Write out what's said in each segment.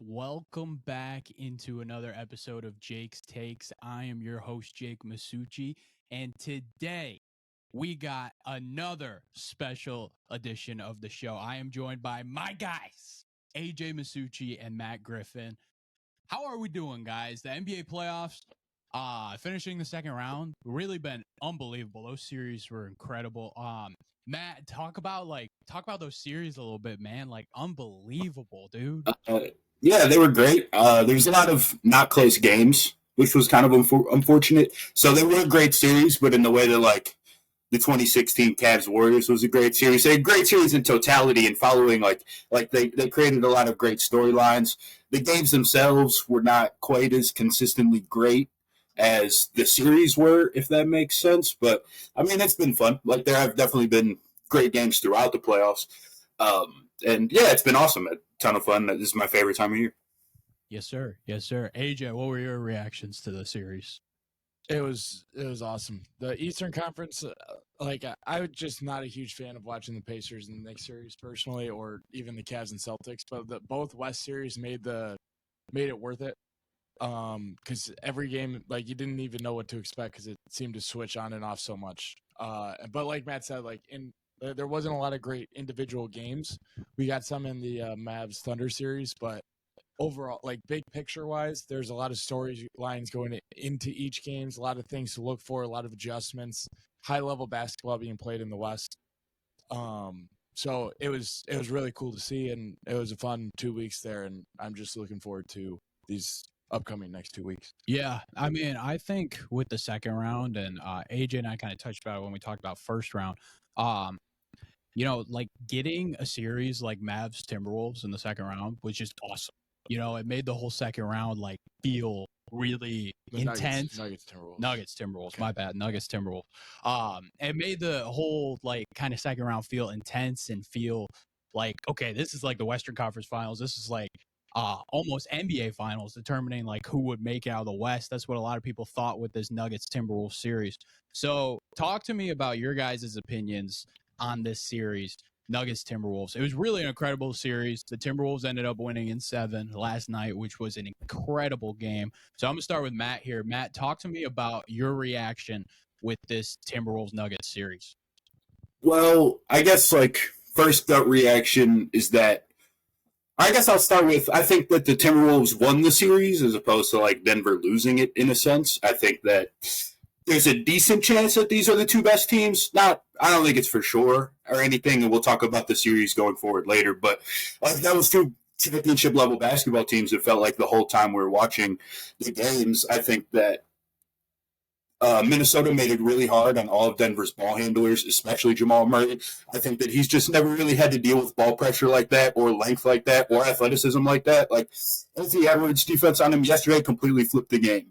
Welcome back into another episode of Jake's Takes. I am your host, Jake Massucci, and today we got another special edition of the show. I am joined by my guys, AJ Massucci and Matt Griffin. How are we doing, guys? The NBA playoffs, finishing the second round, really been unbelievable. Those series were incredible. Matt, talk about those series a little bit, man. Like unbelievable, dude. Uh, yeah, they were great. There's a lot of not close games, which was kind of unfortunate. So they were a great series, but in the way that like the 2016 Cavs Warriors was a great series. They had a great series in totality and following they created a lot of great storylines. The games themselves were not quite as consistently great as the series were, if that makes sense. But I mean, it's been fun. Like there have definitely been great games throughout the playoffs. And yeah, it's been awesome. A ton of fun. This is my favorite time of year. Yes, sir. Yes, sir. AJ, what were your reactions to the series? It was awesome. The Eastern Conference, I was just not a huge fan of watching the Pacers in the next series personally, or even the Cavs and Celtics. But both West series made it worth it. Because every game, like you didn't even know what to expect because it seemed to switch on and off so much. But like Matt said, there wasn't a lot of great individual games. We got some in the Mavs Thunder series, but overall, like big picture wise, there's a lot of storylines going into each games, a lot of things to look for, a lot of adjustments, high level basketball being played in the West. So it was really cool to see, and it was a fun 2 weeks there, and I'm just looking forward to these upcoming next 2 weeks. Yeah, I mean, I think with the second round, and AJ and I kind of touched about it when we talked about first round. Um, like getting a series like Mavs Timberwolves in the second round was just awesome. It made the whole second round like feel really intense. Nuggets Timberwolves. Nuggets Timberwolves, Okay. my bad. Nuggets Timberwolves. It made the whole like kind of second round feel intense and feel like, okay, this is like the Western Conference Finals. This is like almost NBA Finals, determining like who would make it out of the West. That's what a lot of people thought with this Nuggets Timberwolves series. So talk to me about your guys' opinions on this series, Nuggets Timberwolves. It was really an incredible series. The Timberwolves ended up winning in 7 last night, which was an incredible game. So I'm going to start with Matt here. Matt, talk to me about your reaction with this Timberwolves Nuggets series. Well, I guess like first gut reaction is that I guess I'll start with I think that the Timberwolves won the series as opposed to like Denver losing it in a sense. I think that there's a decent chance that these are the two best teams. I don't think it's for sure or anything, and we'll talk about the series going forward later. But like that was two championship level basketball teams. It felt like the whole time we were watching the games. I think that Minnesota made it really hard on all of Denver's ball handlers, especially Jamal Murray. I think that he's just never really had to deal with ball pressure like that, or length like that, or athleticism like that. Like Anthony Edwards' defense on him yesterday completely flipped the game.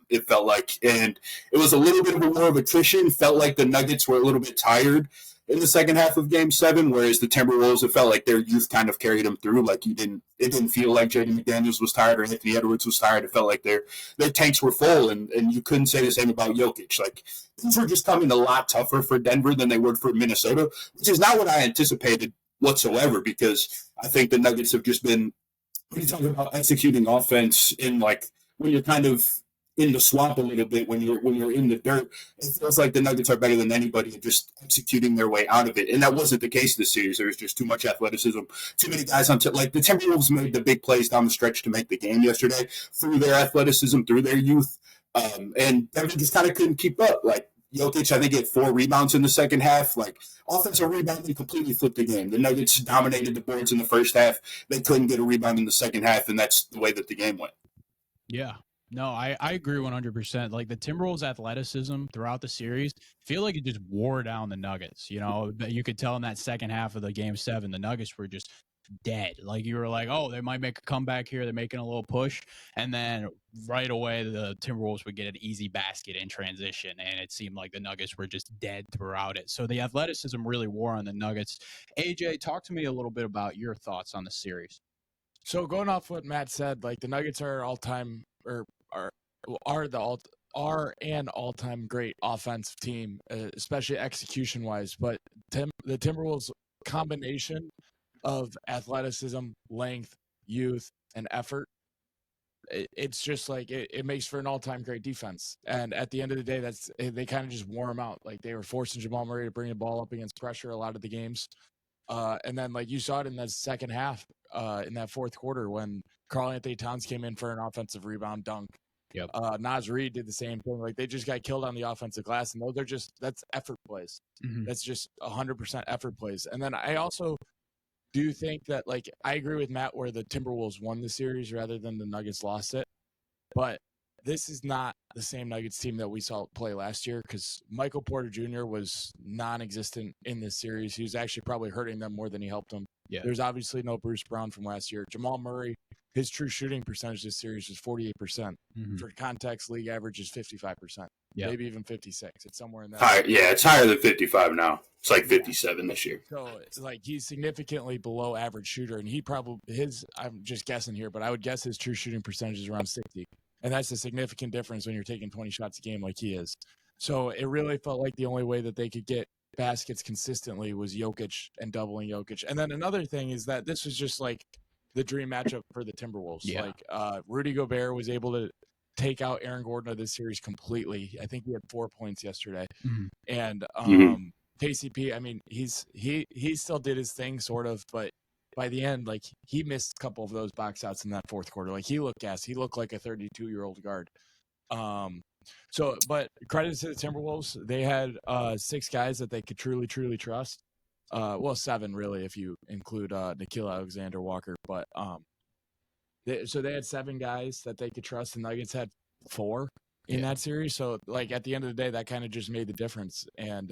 It felt like, and it was a little bit of a war of attrition. Felt like the Nuggets were a little bit tired in the second half of Game 7, whereas the Timberwolves, it felt like their youth kind of carried them through. Like it didn't feel like Jaden McDaniels was tired or Anthony Edwards was tired. It felt like their tanks were full, and you couldn't say the same about Jokic. Like things were just coming a lot tougher for Denver than they would for Minnesota, which is not what I anticipated whatsoever, because I think the Nuggets have just been, when you talk about executing offense in like when you're kind of in the swamp a little bit, when you're in the dirt, it feels like the Nuggets are better than anybody at just executing their way out of it. And that wasn't the case this series. There was just too much athleticism, too many guys on like the Timberwolves made the big plays down the stretch to make the game yesterday through their athleticism, through their youth, and Denver just kind of couldn't keep up. Like Jokic, I think, had 4 rebounds in the second half. Like offensive rebounding completely flipped the game. The Nuggets dominated the boards in the first half. They couldn't get a rebound in the second half, and that's the way that the game went. Yeah. No, I agree 100%. Like the Timberwolves' athleticism throughout the series, feel like it just wore down the Nuggets. You could tell in that second half of the Game 7, the Nuggets were just dead. Like you were like, oh, they might make a comeback here. They're making a little push. And then right away, the Timberwolves would get an easy basket in transition. And it seemed like the Nuggets were just dead throughout it. So the athleticism really wore on the Nuggets. AJ, talk to me a little bit about your thoughts on the series. So going off what Matt said, like the Nuggets are all-time or are an all-time great offensive team, especially execution-wise. But the Timberwolves combination of athleticism, length, youth, and effort, it's just like it makes for an all-time great defense. And at the end of the day, they kind of just wore him out. Like they were forcing Jamal Murray to bring the ball up against pressure a lot of the games. And then like you saw it in that second half, in that fourth quarter when Karl Anthony Towns came in for an offensive rebound dunk. Yep. Naz Reid did the same thing. Like they just got killed on the offensive glass, and that's effort plays. Mm-hmm. That's just 100% effort plays. And then I also do think that, like, I agree with Matt where the Timberwolves won the series rather than the Nuggets lost it. But this is not the same Nuggets team that we saw play last year because Michael Porter Jr. was non-existent in this series. He was actually probably hurting them more than he helped them. Yeah. There's obviously no Bruce Brown from last year. Jamal Murray, his true shooting percentage this series was 48%. Mm-hmm. For context, league average is 55%. Yeah. Maybe even 56. It's somewhere in that. Higher, yeah, it's higher than 55 now. It's like 57 this year. So, like, he's significantly below average shooter, and I'm just guessing here, but I would guess his true shooting percentage is around 60. And that's a significant difference when you're taking 20 shots a game like he is. So it really felt like the only way that they could get baskets consistently was Jokic and doubling Jokic. And then another thing is that this was just like the dream matchup for the Timberwolves. Yeah. Like Rudy Gobert was able to take out Aaron Gordon of this series completely. I think he had 4 points yesterday. Mm-hmm. And KCP, I mean, he still did his thing sort of, but by the end, like he missed a couple of those box outs in that fourth quarter. Like he looked gassed. He looked like a 32-year-old guard. But credit to the Timberwolves. They had 6 guys that they could truly trust. Well, 7 really if you include Nickeil Alexander-Walker. But they had 7 guys that they could trust. The Nuggets had 4 in that series. So like at the end of the day, that kind of just made the difference. And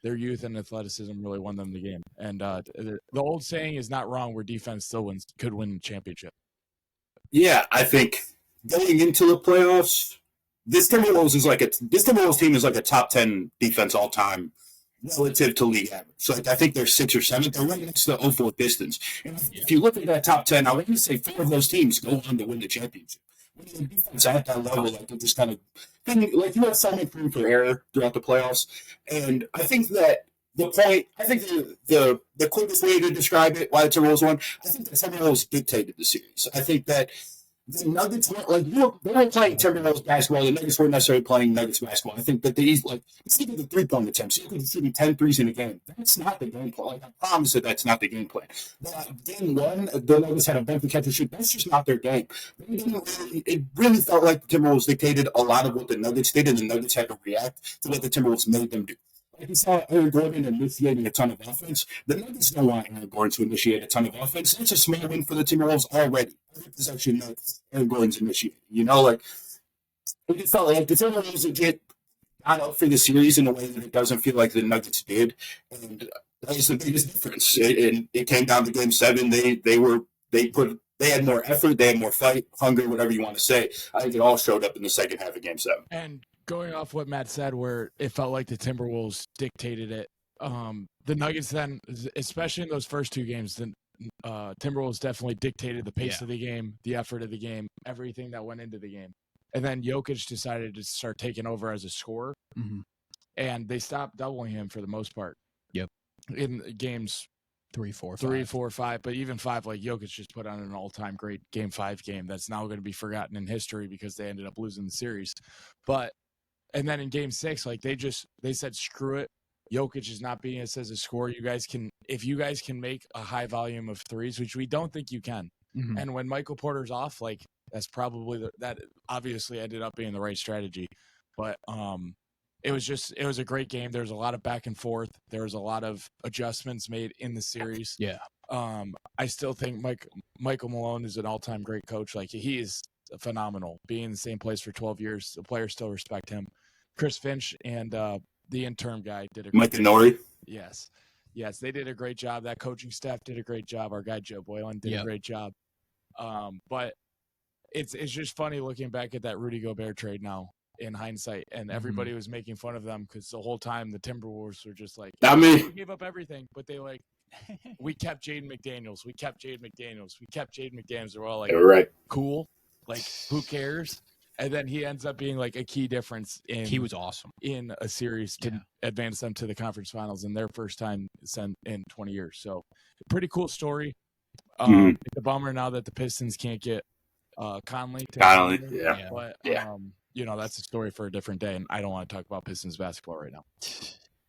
their youth and athleticism really won them the game. And the old saying is not wrong where defense still could win the championship. Yeah, I think going into the playoffs, this Timberwolves team is like a top 10 defense all time relative to league average. So like, I think they're 6th or 7th. They're right next to the 0-4 distance. And if you look at that top 10, I would say 4 of those teams go on to win the championship. When the defense at that level, like it just kind of like you have so much room for error throughout the playoffs. And I think that the quickest way to describe it, why the Timberwolves won, I think that Timberwolves dictated the series. I think that the Nuggets weren't like they weren't playing Timberwolves basketball. The Nuggets weren't necessarily playing Nuggets basketball. I think that let's look at the 3-point attempts. You could shoot 10 threes in a game. That's not the game plan. Like I promise that's not the game plan. Game 1, the Nuggets had a bunch of catch and shoot. That's just not their game. It really felt like the Timberwolves dictated a lot of what the Nuggets did, and the Nuggets had to react to what the Timberwolves made them do. Like you saw Aaron Gordon initiating a ton of offense. The Nuggets don't want Aaron Gordon to initiate a ton of offense. It's a small win for the Timberwolves already. I think there's actually no Aaron Gordon's initiating. Like it just felt like the Timberwolves get got up for the series in a way that it doesn't feel like the Nuggets did, and that was the biggest difference. It came down to Game 7. They had more effort, they had more fight, hunger, whatever you want to say. I think it all showed up in the second half of Game 7. And going off what Matt said, where it felt like the Timberwolves dictated it, the Nuggets then, especially in those first 2 games, the Timberwolves definitely dictated the pace of the game, the effort of the game, everything that went into the game. And then Jokic decided to start taking over as a scorer, and they stopped doubling him for the most part. Yep. In games 3, 4, 5, but even 5, like Jokic just put on an all-time great Game 5 game that's now going to be forgotten in history because they ended up losing the series. And then in Game 6, like they said, screw it. Jokic is not being us as a scorer. If you guys can make a high volume of threes, which we don't think you can. Mm-hmm. And when Michael Porter's off, like that's probably that obviously ended up being the right strategy. But it was a great game. There was a lot of back and forth. There was a lot of adjustments made in the series. Yeah. I still think Michael Malone is an all-time great coach. Like he is phenomenal. Being in the same place for 12 years, the players still respect him. Chris Finch and the interim guy did a great job. Mike Nori. Yes, they did a great job. That coaching staff did a great job. Our guy Joe Boylan did a great job. But it's just funny looking back at that Rudy Gobert trade now in hindsight, and everybody was making fun of them because the whole time the Timberwolves were just like, we gave up everything, but they we kept Jaden McDaniels. We kept Jaden McDaniels. They're all like, right. Cool. Like, who cares? And then he ends up being like a key difference he was awesome in a series to advance them to the conference finals in their first time in 20 years. So pretty cool story. It's a bummer now that the Pistons can't get Conley. Yeah. But that's a story for a different day, and I don't want to talk about Pistons basketball right now.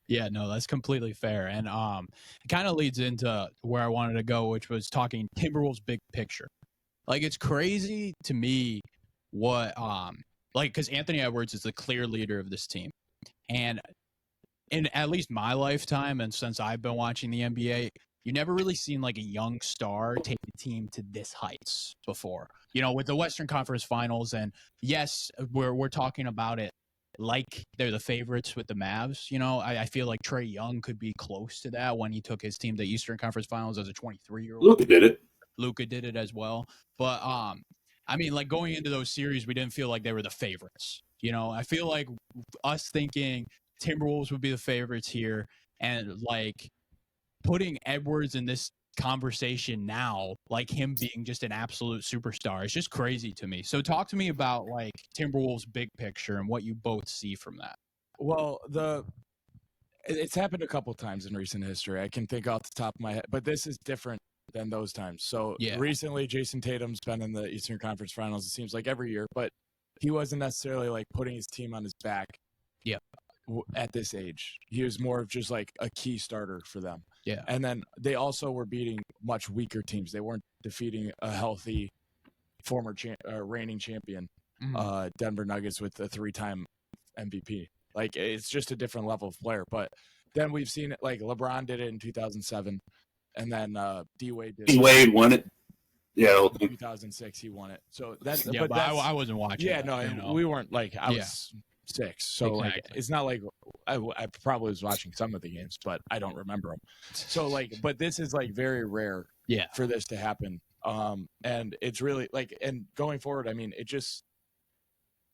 Yeah, no, that's completely fair. And it kind of leads into where I wanted to go, which was talking Timberwolves big picture. Like, it's crazy to me what because Anthony Edwards is the clear leader of this team. And in at least my lifetime, and since I've been watching the NBA, you never really seen like a young star take the team to this heights before. With the Western Conference Finals, and yes, we're talking about it like they're the favorites with the Mavs. I feel like Trae Young could be close to that when he took his team to Eastern Conference Finals as a 23-year-old. Luka did it as well. But like going into those series, we didn't feel like they were the favorites. I feel like us thinking Timberwolves would be the favorites here, and like putting Edwards in this conversation now, like him being just an absolute superstar, it's just crazy to me. So talk to me about like Timberwolves big picture and what you both see from that. Well, it's happened a couple times in recent history. I can think off the top of my head, but this is different than those times. So recently, Jason Tatum's been in the Eastern Conference Finals, it seems like every year, but he wasn't necessarily like putting his team on his back. Yeah. At this age, he was more of just like a key starter for them. Yeah. And then they also were beating much weaker teams. They weren't defeating a healthy former reigning champion, Denver Nuggets with a 3-time MVP. Like, it's just a different level of player. But then we've seen it, like LeBron did it in 2007, and then D-Wade did it. D-Wade won it. Yeah. 2006, he won it. So that's but I wasn't watching. Yeah, we weren't like I was 6, so exactly. like it's not like I probably was watching some of the games, but I don't remember them. So like, but this is like very rare, for this to happen. And it's really like, and going forward, I mean, it just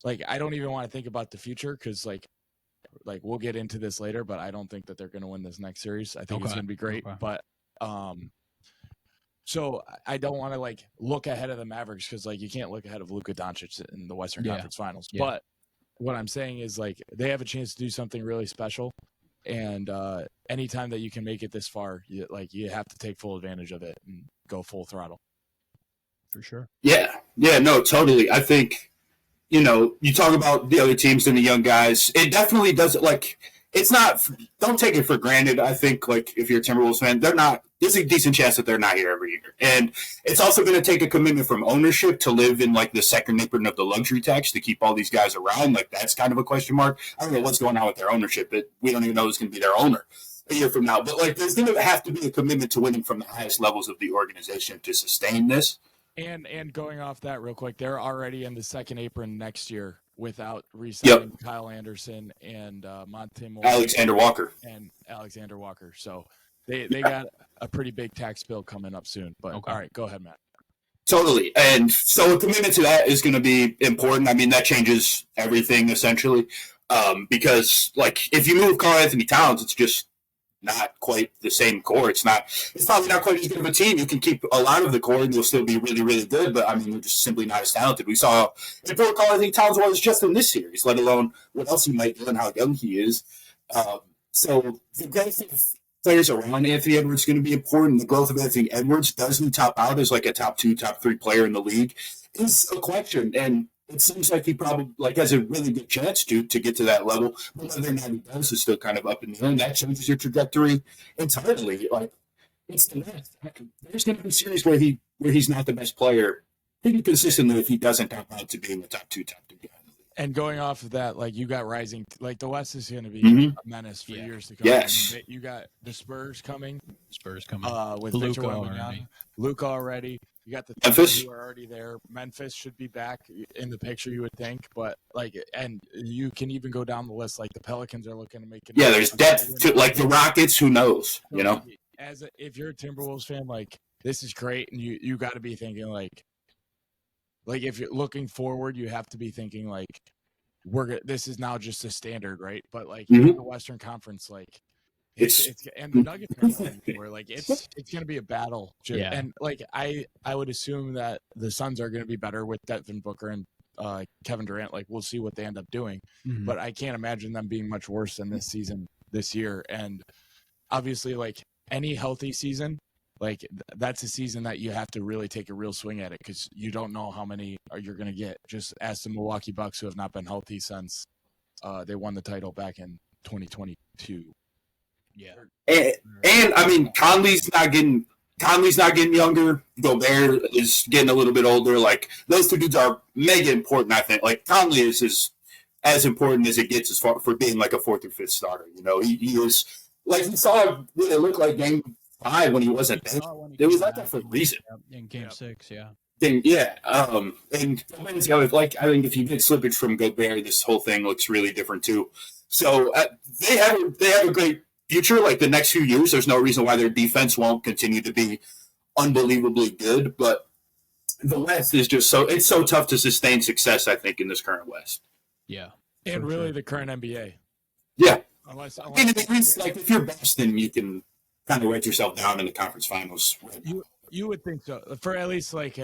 like I don't even want to think about the future because like we'll get into this later, but I don't think that they're going to win this next series. I think it's going to be great, but so I don't want to like look ahead of the Mavericks because like you can't look ahead of Luka Doncic in the Western Conference Finals, but what I'm saying is like they have a chance to do something really special, and anytime that you can make it this far, you have to take full advantage of it and go full throttle. For sure. Yeah, no, totally. I think you talk about the other teams and the young guys. It definitely doesn't like. It's not. Don't take it for granted. I think like if you're a Timberwolves fan, they're not. There's a decent chance that they're not here every year, and it's also going to take a commitment from ownership to live in like the second apron of the luxury tax to keep all these guys around. Like that's kind of a question mark. I don't know what's going on with their ownership, but we don't even know who's going to be their owner a year from now. But like, there's going to have to be a commitment to winning from the highest levels of the organization to sustain this. And going off that real quick, they're already in the second apron next year without re-signing Kyle Anderson and Monte Morris Alexander Walker. So they got a pretty big tax bill coming up soon. But all right, go ahead, Matt. Totally. And so a commitment to that is going to be important. I mean, that changes everything essentially because like if you move Karl Anthony Towns, it's just not quite the same core. It's probably not quite as good of a team. You can keep a lot of the core and you'll still be really, really good, but I mean, you're just simply not as talented. We saw how poor Karl Anthony Towns was just in this series, let alone what else he might do and how young he is. So the growth of players around Anthony Edwards is going to be important. The growth of Anthony Edwards, does he top out as like a top 2, top 3 player in the league is a question. And it seems like he probably has a really good chance to get to that level. But whether or not he does is still kind of up in the air. And that changes your trajectory entirely. Like it's the best. There's going to be a series where he's not the best player pretty consistently if he doesn't top out to being the top 2, top 3 guy. And going off of that, like you got rising, like the West is going to be a menace for years to come. Yes, you got the Spurs coming. With Luka already. You got the Memphis who are already there. Memphis should be back in the picture, you would think, but like, and you can even go down the list. Like the Pelicans are looking to make it. Yeah, there's depth to like the Rockets. Who knows? So, if you're a Timberwolves fan, like this is great, and you got to be thinking like if you're looking forward, you have to be thinking like this is now just a standard, right? But like in the Western Conference, like. It's and the Nuggets are like it's going to be a battle. And like I would assume that the Suns are going to be better with Devin Booker and Kevin Durant. Like we'll see what they end up doing, but I can't imagine them being much worse than this year. And obviously, like any healthy season, like that's a season that you have to really take a real swing at it because you don't know how many you're going to get. Just ask the Milwaukee Bucks, who have not been healthy since they won the title back in 2022. Yeah, and I mean Conley's not getting younger. Gobert is getting a little bit older. Like those two dudes are mega important. I think like Conley is as important as it gets as far for being like a fourth or fifth starter. You know, he was like you saw it looked like game 5 when he wasn't there. It was like that for a reason. In game 6, yeah. And like I think if you get slippage from Gobert, this whole thing looks really different too. So they have a great future. Like the next few years, there's no reason why their defense won't continue to be unbelievably good. But the West is just it's so tough to sustain success. I think in this current West. Yeah, and really the current NBA. Yeah, unless at least like if you're Boston, you can kind of write yourself down in the conference finals. You would think so for at least like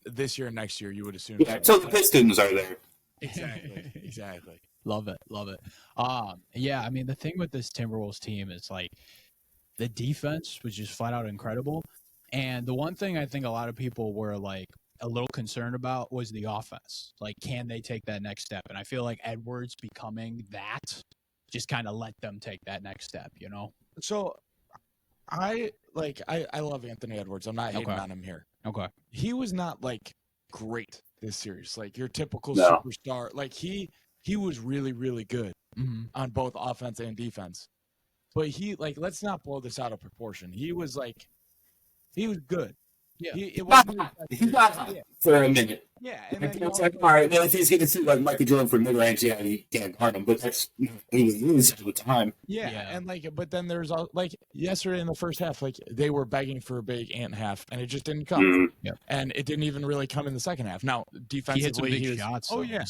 this year and next year. You would assume. Yeah, so the Pistons are there. Exactly. Love it. Yeah, I mean the thing with this Timberwolves team is like the defense was just flat out incredible, and the one thing I think a lot of people were like a little concerned about was the offense. Like, can they take that next step? And I feel like Edwards becoming that just kind of let them take that next step. You know. So. I love Anthony Edwards. I'm not hating on him here. Okay. He was not like great this series. Like your typical superstar. Like he was really, really good on both offense and defense. But let's not blow this out of proportion. He was good. Yeah. He got hot for a minute. Yeah. And then it's like, all right, well, if he's going to shoot like Michael Jordan from mid-range, yeah, he can't guard him, but that's who he is at the time. Yeah. And but then there's yesterday in the first half, like they were begging for a big ant half, and it just didn't come. Mm-hmm. Yeah. And it didn't even really come in the second half. Now, defensively, he hit some big shots. Oh yeah.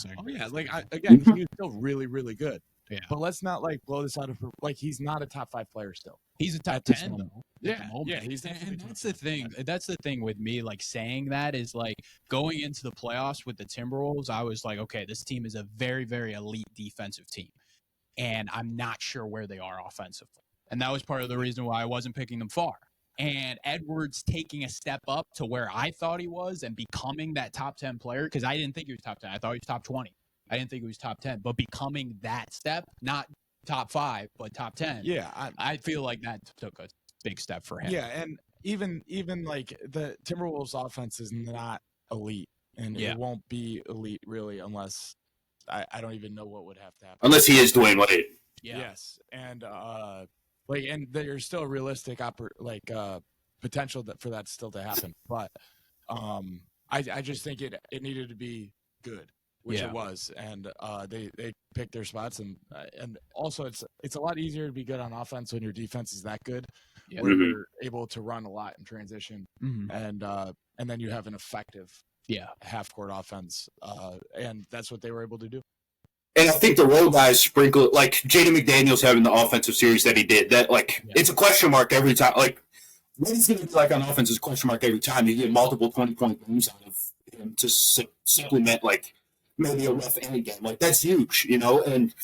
Like again, he was still really, really good. Yeah. But let's not blow this out of he's not a top 5 player still. He's a top 10 though. Yeah, he's and that's the thing. That's the thing with me. Like saying that is like going into the playoffs with the Timberwolves. I was like, okay, this team is a very, very elite defensive team, and I'm not sure where they are offensively. And that was part of the reason why I wasn't picking them far. And Edwards taking a step up to where I thought he was and becoming that top 10 player, because I didn't think he was top 10. I thought he was top 20. I didn't think he was top 10. But becoming that step, not top 5, but top 10. Yeah, I feel like that took a big step for him. Yeah, and even like the Timberwolves offense is not elite, and it won't be elite really unless I don't even know what would have to happen. Unless he is Dwayne Wade. Yeah. Yes, and and there's still a realistic potential for that still to happen, but I just think it needed to be good, which it was, and they picked their spots, and also it's a lot easier to be good on offense when your defense is that good, where you're able to run a lot in transition, and then you have an effective half court offense, and that's what they were able to do. And I think the role guys sprinkle, like Jaden McDaniels having the offensive series that he did, that it's a question mark every time. Like what he's going to be like on offense is a question mark every time. You get multiple 20-point games out of him to supplement like maybe a rough end game. Like that's huge, you know. And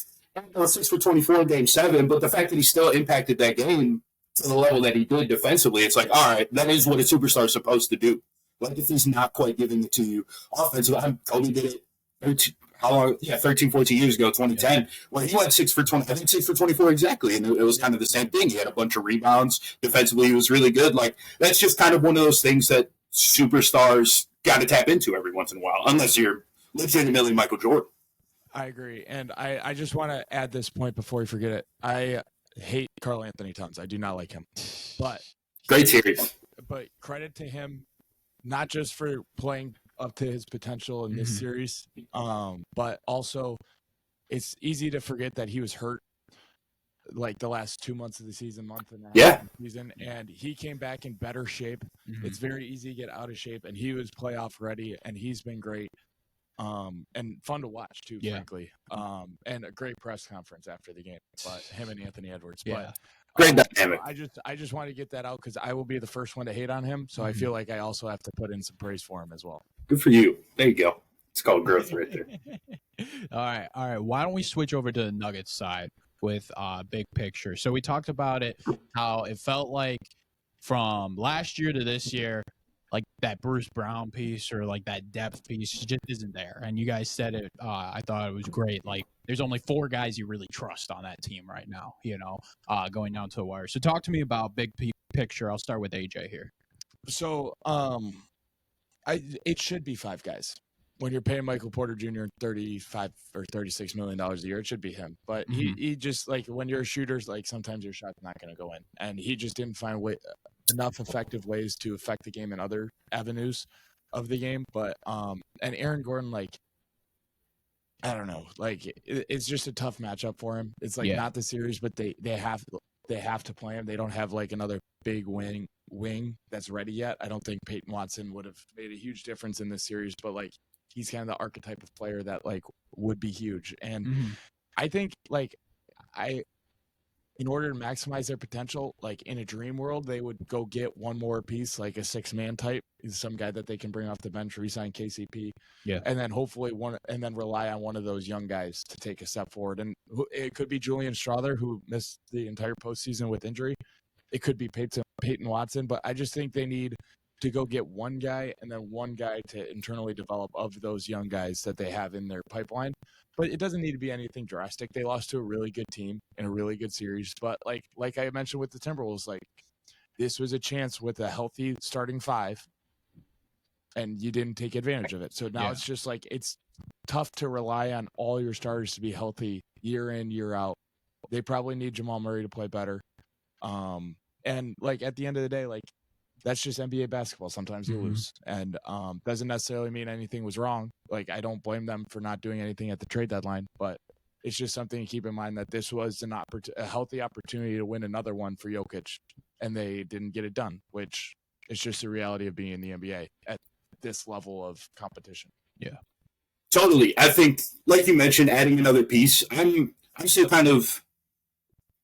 6 for 24 in game 7, but the fact that he still impacted that game to the level that he did defensively, it's like, all right, that is what a superstar is supposed to do. Like if he's not quite giving it to you offensively, Kobe did it. How long? Yeah, 13, 14 years ago, 2010. Well, he went 6 for 20. I think 6 for 24 exactly, and it was kind of the same thing. He had a bunch of rebounds. Defensively, he was really good. Like that's just kind of one of those things that superstars got to tap into every once in a while, unless you're legitimately Michael Jordan. I agree, and I just want to add this point before we forget it. I hate Karl Anthony Towns. I do not like him, but great series. But credit to him, not just for playing up to his potential in this series, but also it's easy to forget that he was hurt like the last 2 months of the season, month and a half of the season, and he came back in better shape. It's very easy to get out of shape, and he was playoff ready, and he's been great, and fun to watch too, frankly, and a great press conference after the game, but him and Anthony Edwards. But great dynamic. I just want to get that out because I will be the first one to hate on him, so I feel like I also have to put in some praise for him as well. Good for you. There you go. It's called growth right there. All right. Why don't we switch over to the Nuggets side with big picture? So we talked about it, how it felt like from last year to this year, like that Bruce Brown piece or like that depth piece just isn't there. And you guys said it. I thought it was great. Like there's only 4 guys you really trust on that team right now, going down to the wire. So talk to me about big picture. I'll start with AJ here. So it should be 5 guys. When you're paying Michael Porter Jr. $35 or $36 million a year, it should be him. But he just, like, when you're a shooter, like, sometimes your shot's not going to go in. And he just didn't find enough effective ways to affect the game in other avenues of the game. But and Aaron Gordon, like, I don't know, like, it's just a tough matchup for him. It's like not the series, but they have to play him. They don't have like another big wing that's ready yet. I don't think Peyton Watson would have made a huge difference in this series, but like he's kind of the archetype of player that like would be huge. And I think like in order to maximize their potential, like in a dream world, they would go get one more piece, like a 6-man type, is some guy that they can bring off the bench, re-sign KCP, and then hopefully rely on one of those young guys to take a step forward. And it could be Julian Strawther, who missed the entire postseason with injury. It could be Peyton Watson, but I just think they need to go get one guy and then one guy to internally develop of those young guys that they have in their pipeline. But it doesn't need to be anything drastic. They lost to a really good team in a really good series. But like I mentioned with the Timberwolves, like this was a chance with a healthy starting 5, and you didn't take advantage of it. So now it's just like it's tough to rely on all your starters to be healthy year in, year out. They probably need Jamal Murray to play better. And like at the end of the day, like that's just NBA basketball. Sometimes you lose, and doesn't necessarily mean anything was wrong. Like I don't blame them for not doing anything at the trade deadline, but it's just something to keep in mind that this was a healthy opportunity to win another one for Jokic, and they didn't get it done, which is just the reality of being in the NBA at this level of competition. Yeah, totally. I think, like you mentioned, adding another piece. I'm still kind of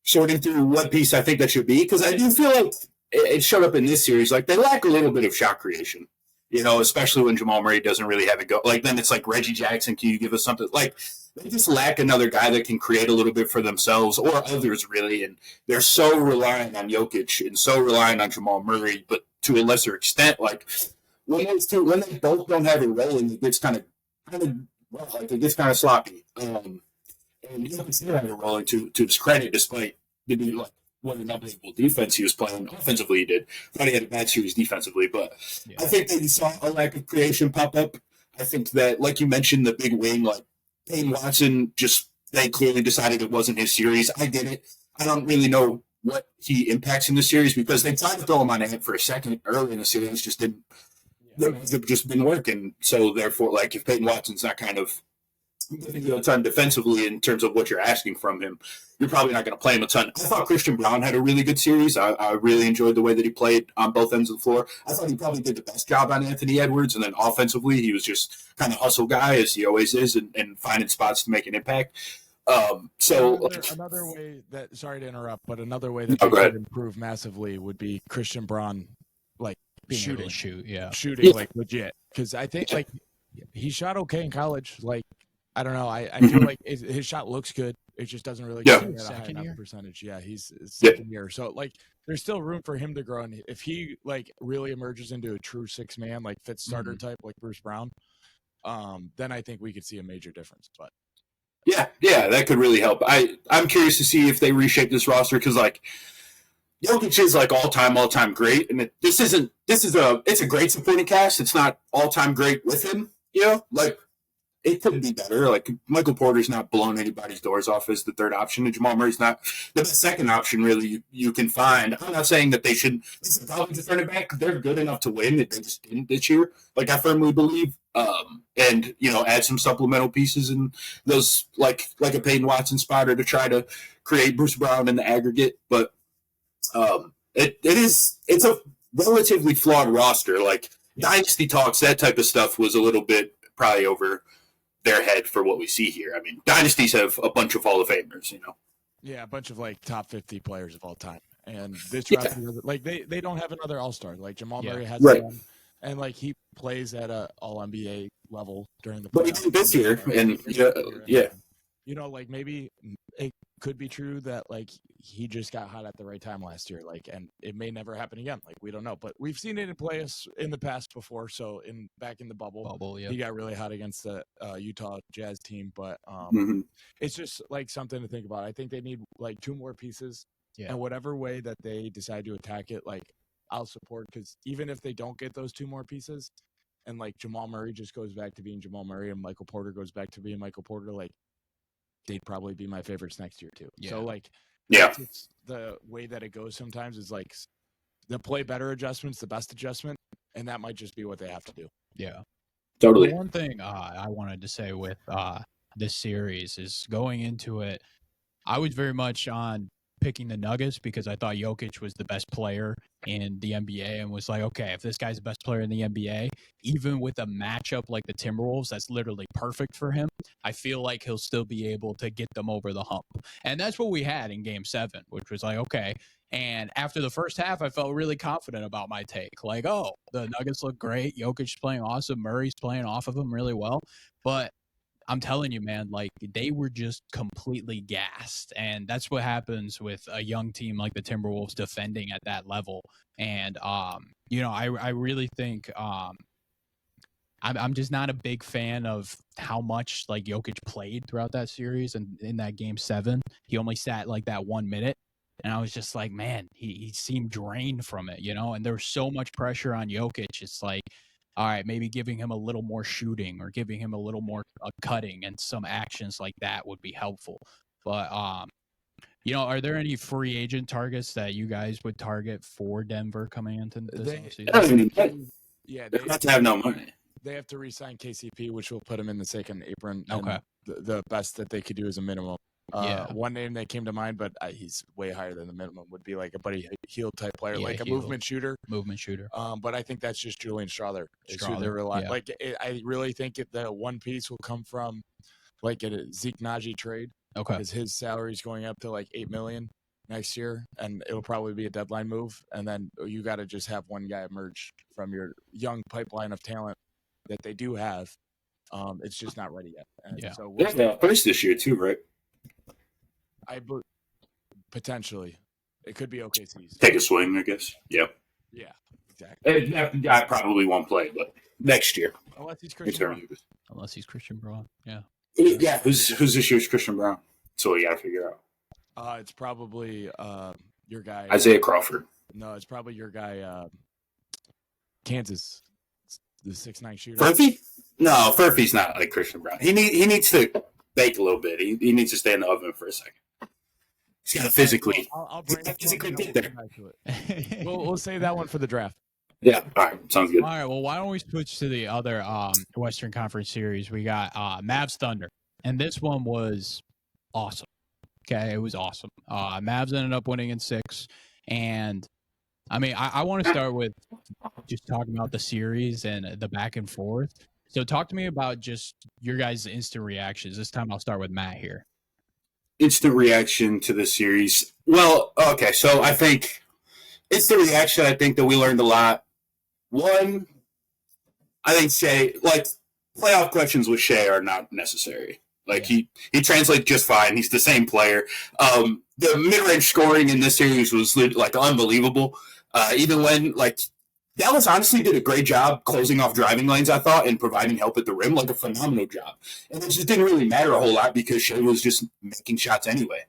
sorting through what piece I think that should be, because I do feel like it showed up in this series. Like they lack a little bit of shot creation, especially when Jamal Murray doesn't really have it go. Like then it's like Reggie Jackson. Can you give us something? Like they just lack another guy that can create a little bit for themselves or others, really. And they're so reliant on Jokic and so reliant on Jamal Murray, but to a lesser extent. Like when they both don't have it rolling, it gets kind of it gets kind of sloppy. And Jokic still have it rolling to his credit, despite what an unbelievable defense he was playing. Offensively, he did. Thought he had a bad series defensively, but I think that you saw a lack of creation pop up. I think that, like you mentioned, the big wing, like Peyton Watson, they clearly decided it wasn't his series. I get it. I don't really know what he impacts in the series because they tried to throw him on ahead for a second early in the series, just didn't work. And so, therefore, like if Peyton Watson's not kind of giving you a ton defensively in terms of what you're asking from him, you're probably not going to play him a ton. I thought Christian Brown had a really good series. I really enjoyed the way that he played on both ends of the floor. I thought he probably did the best job on Anthony Edwards, and then offensively, he was just kind of hustle guy, as he always is, and finding spots to make an impact. Another way that, sorry to interrupt, but another way that they could improve massively would be Christian Braun, like being shooting like legit. Because I think like he shot okay in college. Like I don't know, I feel like his shot looks good. It just doesn't really get at a high enough percentage. Yeah, he's second year, so like there's still room for him to grow. And if he like really emerges into a true 6-man, like fit starter type, like Bruce Brown, then I think we could see a major difference. But yeah, that could really help. I'm curious to see if they reshape this roster because like Jokic is like all time great, and it's a great supporting cast. It's not all time great with him, like. It could be better. Like Michael Porter's not blowing anybody's doors off as the third option, and Jamal Murray's not the second option. Really, you can find. I'm not saying that they should probably just turn it back. They're good enough to win. They just didn't this year. Like I firmly believe. And add some supplemental pieces in those like a Peyton Watson spotter to try to create Bruce Brown in the aggregate. But it's a relatively flawed roster. Like dynasty talks, that type of stuff was a little bit probably over their head for what we see here. I mean, dynasties have a bunch of Hall of Famers, Yeah, a bunch of like top 50 players of all time. And this roster, like they don't have another All-Star. Like Jamal Murray has one, and like he plays at a All NBA level during the playoffs. But he did this year, and like maybe it could be true that like he just got hot at the right time last year, like, and it may never happen again. Like, we don't know, but we've seen it in playoffs in the past before. So back in the bubble, yeah. he got really hot against the Utah Jazz team, but it's just like something to think about. I think they need like 2 more pieces, and whatever way that they decide to attack it, like I'll support, because even if they don't get those 2 more pieces, and like Jamal Murray just goes back to being Jamal Murray, and Michael Porter goes back to being Michael Porter, like they'd probably be my favorites next year too. So like, it's the way that it goes sometimes is like the play better adjustment's the best adjustment, and that might just be what they have to do. Yeah, totally. One thing I wanted to say with this series is going into it, I was very much on picking the Nuggets because I thought Jokic was the best player in the NBA, and was like, okay, if this guy's the best player in the NBA, even with a matchup like the Timberwolves, that's literally perfect for him. I feel like he'll still be able to get them over the hump. And that's what we had in Game 7, which was like, okay. And after the first half, I felt really confident about my take. Like, oh, the Nuggets look great. Jokic's playing awesome. Murray's playing off of him really well. But I'm telling you, man, like they were just completely gassed. And that's what happens with a young team like the Timberwolves defending at that level. And, I really think I'm just not a big fan of how much like Jokic played throughout that series. And in that Game 7, he only sat like that 1 minute. And I was just like, man, he seemed drained from it, and there was so much pressure on Jokic. It's like, all right, maybe giving him a little more shooting or giving him a little more cutting and some actions like that would be helpful. But, are there any free agent targets that you guys would target for Denver coming into this offseason? They have to have no money. They have to re-sign KCP, which will put him in the second apron. Okay. The best that they could do is a minimum. One name that came to mind, but he's way higher than the minimum, would be like a Buddy Hield type player, like a movement shooter. But I think that's just Julian Strawther. Like I really think the one piece will come from like a Zeke Naji trade. Okay, because his salary is going up to like $8 million next year, and it'll probably be a deadline move. And then you got to just have one guy emerge from your young pipeline of talent that they do have. It's just not ready yet. And so first this year too, right? Potentially, it could be OKC's. Take a swing, I guess. Yeah. Yeah, exactly. I probably won't play, but next year. Unless he's Christian Braun. Yeah. Yeah. Who's this year's Christian Braun? That's what you got to figure out. It's probably your guy Isaiah Crawford. No, it's probably your guy Kansas, the 6'9" shooter. Furphy? No, Furphy's not like Christian Braun. He needs to bake a little bit. He needs to stay in the oven for a second. He's got to physically. I'll get there. We'll save that one for the draft. Yeah. All right. Sounds good. All right. Well, why don't we switch to the other Western Conference series? We got Mavs Thunder, and this one was awesome. Okay, it was awesome. Mavs ended up winning in 6, and I mean, I want to start with just talking about the series and the back and forth. So talk to me about just your guys' instant reactions. This time I'll start with Matt here. Instant reaction to the series. Well, okay, so I think instant reaction, I think that we learned a lot. One, I think Shea, like, playoff questions with Shea are not necessary. Like, he translates just fine. He's the same player. The mid-range scoring in this series was, like, unbelievable. Even when, like, Dallas honestly did a great job closing off driving lanes, I thought, and providing help at the rim, like a phenomenal job. And it just didn't really matter a whole lot because Shea was just making shots anyway.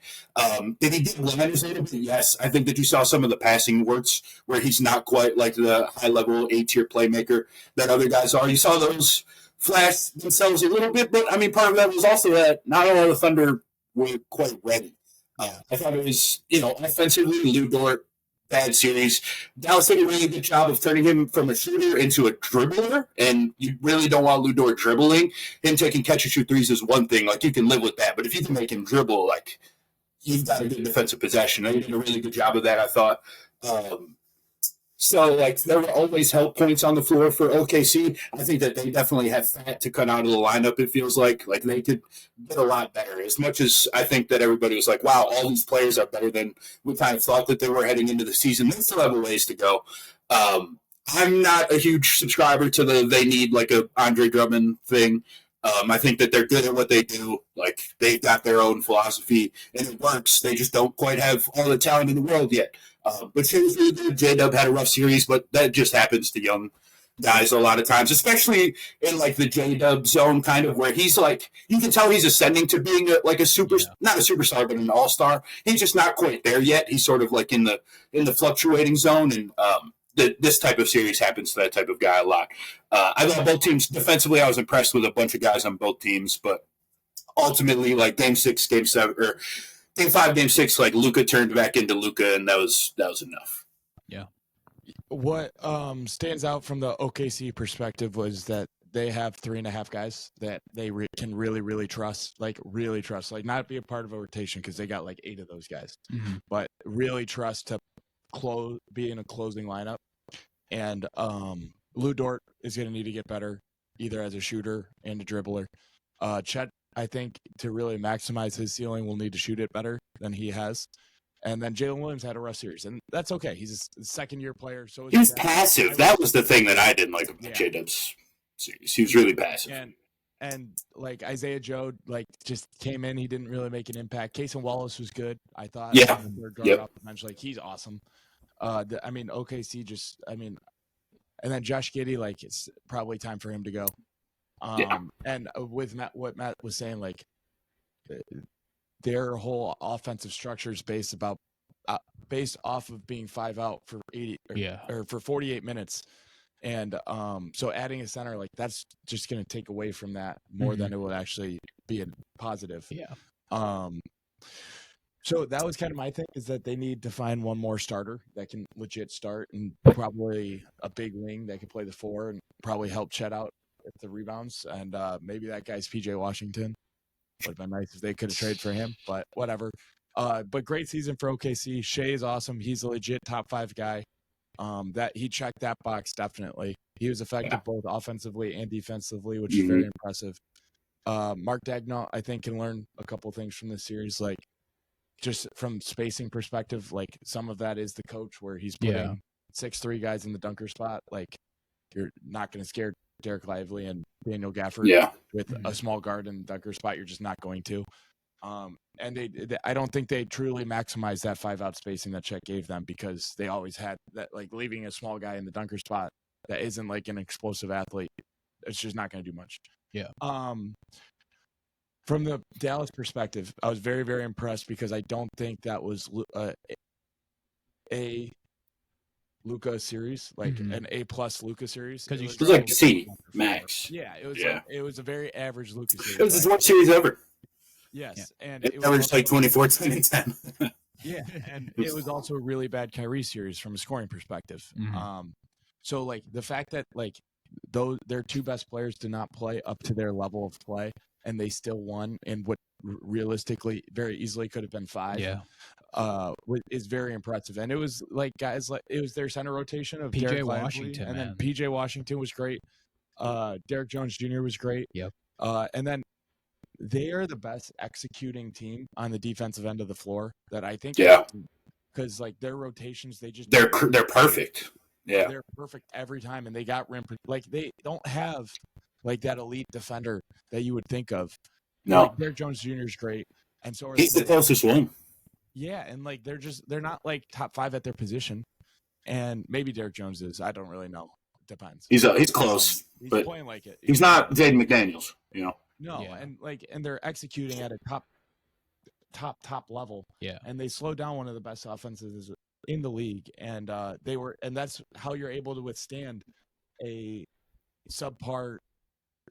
Did he get blinders a little bit? Yes. I think that you saw some of the passing works where he's not quite like the high-level A-tier playmaker that other guys are. You saw those flash themselves a little bit, but, I mean, part of that was also that not all of the Thunder were quite ready. I thought it was, offensively, Lou Dort, bad series. Dallas did a really good job of turning him from a shooter into a dribbler, and you really don't want Lou Dort dribbling. Him taking catch-and-shoot threes is one thing. Like, you can live with that, but if you can make him dribble, like, you've got a good defensive possession. They did a really good job of that, I thought. So, like, there were always help points on the floor for OKC. I think that they definitely have fat to cut out of the lineup, it feels like. Like, they could get a lot better. As much as I think that everybody was like, wow, all these players are better than we kind of thought that they were heading into the season. They still have a ways to go. I'm not a huge subscriber to they need, like, a Andre Drummond thing. I think that they're good at what they do. Like, they've got their own philosophy, and it works. They just don't quite have all the talent in the world yet. But Shea was really good. J-Dub had a rough series, but that just happens to young guys a lot of times, especially in like the J-Dub zone, kind of where he's like, you can tell he's ascending to being like a super, not a superstar, but an all-star. He's just not quite there yet. He's sort of like in the fluctuating zone, and this type of series happens to that type of guy a lot. I thought both teams defensively. I was impressed with a bunch of guys on both teams, but ultimately, like Game 6, Game 7, or Game 5, Game 6, like Luka turned back into Luka, and that was enough. Yeah. What stands out from the OKC perspective was that they have 3.5 guys that they can really trust, like not be a part of a rotation because they got like 8 of those guys, but really trust to be in a closing lineup. And Lou Dort is going to need to get better, either as a shooter and a dribbler. Chet, I think, to really maximize his ceiling, will need to shoot it better than he has. And then Jalen Williams had a rough series, and that's okay. He's a second-year player. So he was passive. That was the thing that I didn't like about J-Dub's series. He was really passive. And like Isaiah Joe, like just came in. He didn't really make an impact. Casey Wallace was good, I thought. Yeah. Like he's awesome. OKC and then Josh Giddey, like it's probably time for him to go. And with what Matt was saying, like their whole offensive structure is based off of being 5 out for 80 or for 48 minutes. And so adding a center, like that's just going to take away from that more than it would actually be a positive. Yeah. So that was kind of my thing, is that they need to find one more starter that can legit start, and probably a big wing that can play the 4 and probably help Chet out with the rebounds. And maybe that guy's PJ Washington. Would have been nice if they could have traded for him, but whatever. But great season for OKC. Shea is awesome. He's a legit top 5 guy. That he checked that box definitely. He was effective both offensively and defensively, which is very impressive. Mark Daigneault, I think, can learn a couple things from this series, like just from spacing perspective. Like some of that is the coach, where he's putting 6'3" guys in the dunker spot. Like you're not going to scare Derek Lively and Daniel Gafford with a small guard in the dunker spot. You're just not going to. And I don't think they truly maximized that 5-out spacing that Chet gave them, because they always had that, like leaving a small guy in the dunker spot that isn't like an explosive athlete. It's just not going to do much. Yeah. From the Dallas perspective, I was very, very impressed, because I don't think that was a Luka series, like an A+ Luka series. Because it was like C max. Yeah, it was a very average Luka series. It was his worst series ever. Yes, and it was like 24, 10, and 10. Yeah, and it was also a really bad Kyrie series from a scoring perspective. So like the fact that like their 2 best players did not play up to their level of play, and they still won in what realistically very easily could have been 5. Is very impressive. And it was like guys, like it was their center rotation of PJ Derek Washington, Lively, and then PJ Washington was great. Derek Jones Jr. was great. And then they are the best executing team on the defensive end of the floor that I think. Because like their rotations, they're perfect. Yeah, they're perfect every time, and they got rim. Like they don't have like that elite defender that you would think of. No, like, Derek Jones Jr. is great, and so he's the closest one. Yeah, and like they're not like top 5 at their position, and maybe Derek Jones is. I don't really know. Depends. He's close, he's but playing like it. He's not Jaden McDaniels, you know. No, and they're executing at a top level. Yeah, and they slowed down one of the best offenses in the league, and that's how you're able to withstand a subpar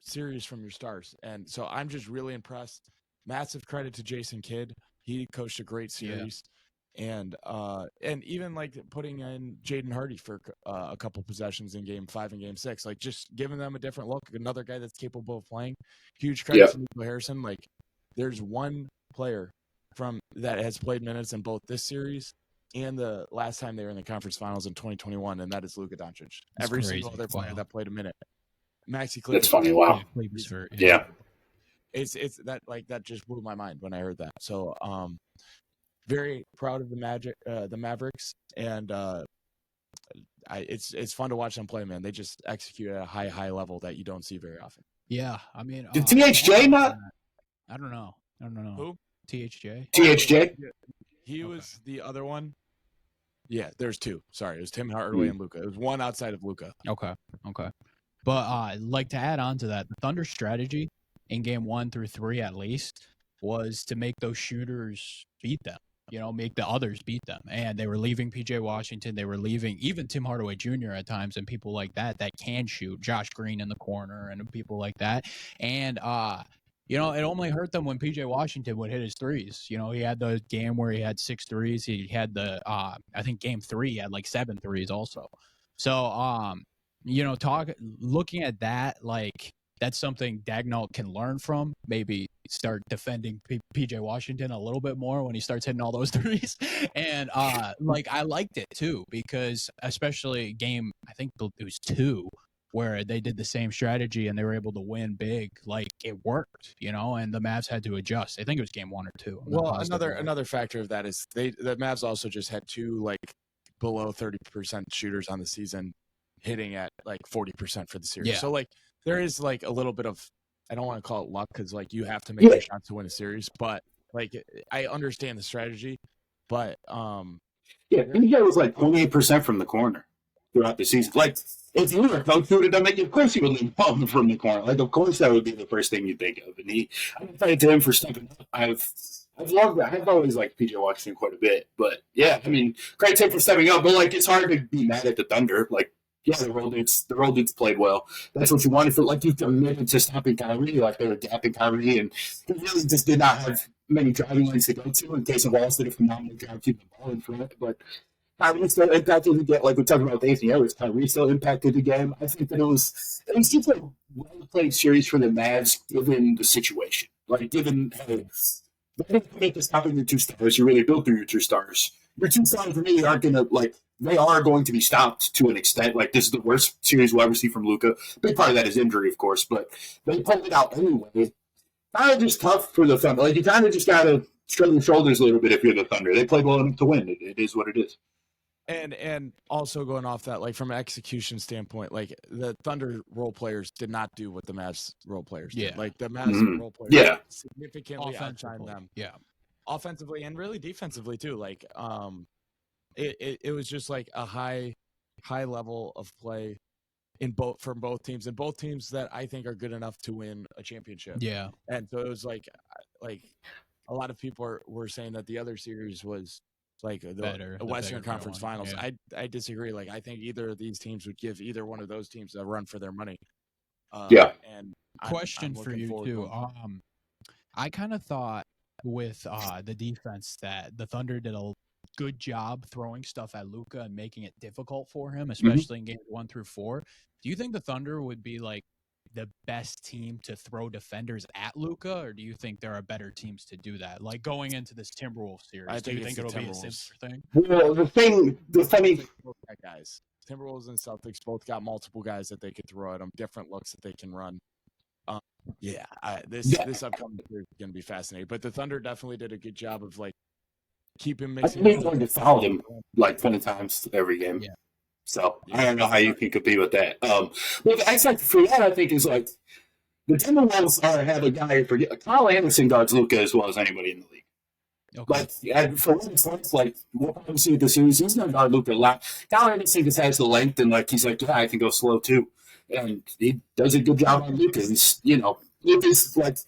series from your stars. And so I'm just really impressed. Massive credit to Jason Kidd. He coached a great series. And even like putting in Jaden Hardy for a couple possessions in Game 5 and Game 6, like just giving them a different look. Another guy that's capable of playing. Huge credit to Nico Harrison. Like there's one player that has played minutes in both this series and the last time they were in the conference finals in 2021, and that is Luka Doncic. Every single other player that played a minute. Maxi Kleber. That's funny. Wow. It's that like that just blew my mind when I heard that. So very proud of the Mavericks, and it's fun to watch them play, man. They just execute at a high level that you don't see very often. Yeah, I mean, Did THJ not? I don't know. Who? THJ. THJ? He Okay. was the other one. Yeah, there's two. Sorry, it was Tim Hardaway and Luka. It was one outside of Luka. Okay. But like to add on to that, the Thunder strategy in game 1 through 3 at least was to make those shooters beat them. Make the others beat them. And they were leaving PJ Washington. They were leaving even Tim Hardaway Jr. at times and people like that can shoot. Josh Green in the corner and people like that. And it only hurt them when PJ Washington would hit his threes. He had the game where he had 6 threes. He had the I think game 3 he had like 7 threes also. So looking at that, like that's something Dagnall can learn from. Maybe start defending PJ Washington a little bit more when he starts hitting all those threes. And I liked it too, because especially game, I think it was 2, where they did the same strategy and they were able to win big. Like it worked, and the Mavs had to adjust. I think it was game 1 or 2. Well, another factor of that is the Mavs also just had 2 like below 30% shooters on the season hitting at like 40% for the series. Yeah. So like there is like a little bit of, I don't want to call it luck because like you have to make your shot to win a series, but like I understand the strategy, but PJ was like 28% from the corner throughout the season. Like if you were a coach who would have done it, of course he would leave Palmer from the corner. Like of course that would be the first thing you think of. And I'm excited to him for stepping up. I've loved that. I've always liked PJ Washington quite a bit, but yeah, I mean, great to him for stepping up. But like, it's hard to be mad at the Thunder. Like, yeah, the role dudes played well. That's what you wanted for. Like, you committed to stopping Kyrie. Like they were gapping Kyrie, and he really just did not have many driving lanes to go to. In case of Wallace did a phenomenal job keeping the ball in front, but Kyrie still impacted the game. Like we're talking about with Anthony Edwards, Kyrie still impacted the game. I think that it was just a well played series for the Mavs given the situation. Like given hey, they didn't commit to stopping your 2 stars. You really built through your 2 stars. Your 2 stars really aren't going to, like, they are going to be stopped to an extent. Like, this is the worst series we'll ever see from Luka. Big part of that is injury, of course, but they pulled it out anyway. Kind of just tough for the Thunder. Like, you kind of just got to shrug your shoulders a little bit if you're the Thunder. They played well enough to win. It is what it is. And also going off that, like from an execution standpoint, like the Thunder role players did not do what the Mavs role players did. Yeah. Like the Mavs role players significantly outshined them. Yeah. Offensively and really defensively too. Like it was just like a high level of play from both teams, and both teams that I think are good enough to win a championship. Yeah. And so it was like a lot of people were saying that the other series was like the Western Conference Finals. Yeah. I disagree. Like I think either of these teams would give either one of those teams a run for their money. And question I'm for you too. I kind of thought with the defense that the Thunder did a good job throwing stuff at Luka and making it difficult for him, especially in games 1 through 4. Do you think the Thunder would be like the best team to throw defenders at Luka, or do you think there are better teams to do that? Like going into this Timberwolves series, do you think it'll be a similar thing? Well, the funny guys, Timberwolves and Celtics both got multiple guys that they could throw at them, different looks that they can run. This upcoming series is going to be fascinating. But the Thunder definitely did a good job of like keeping mixing. I think they're going to foul him like 20 times every game. Yeah. So I don't know how you can compete with that. Well, the X factor for that I think is like the Timberwolves have a guy for Kyle Anderson guards Luka as well as anybody in the league. Okay. Like for what it's worth, like we'll probably see the series. He's going to guard Luka a lot. Kyle Anderson just has the length and like he's like, yeah, I can go slow too, and he does a good job on Luka. He's Luka's like.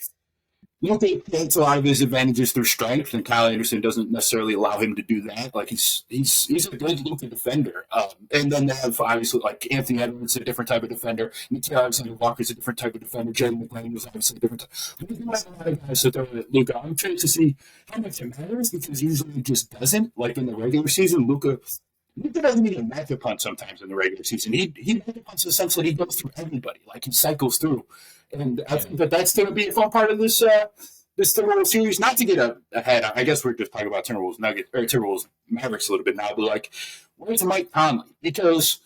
Luka takes a lot of his advantages through strength, and Kyle Anderson doesn't necessarily allow him to do that. Like he's a good Luka defender. And then they have obviously like Anthony Edwards, a different type of defender. Mikhail Alexander-Walker's a different type of defender. Jalen McClain obviously a different type. There's not a lot of guys that throw at Luka. I'm curious to see how much it matters because usually it just doesn't. Like in the regular season, Luka doesn't even make a punt sometimes in the regular season. He makes a punch in the sense that he goes through everybody. Like he cycles through. And I think that's going to be a fun part of this Timberwolves series. Not to get ahead, I guess we're just talking about Timberwolves Mavericks a little bit now, but like, where's Mike Conley? Because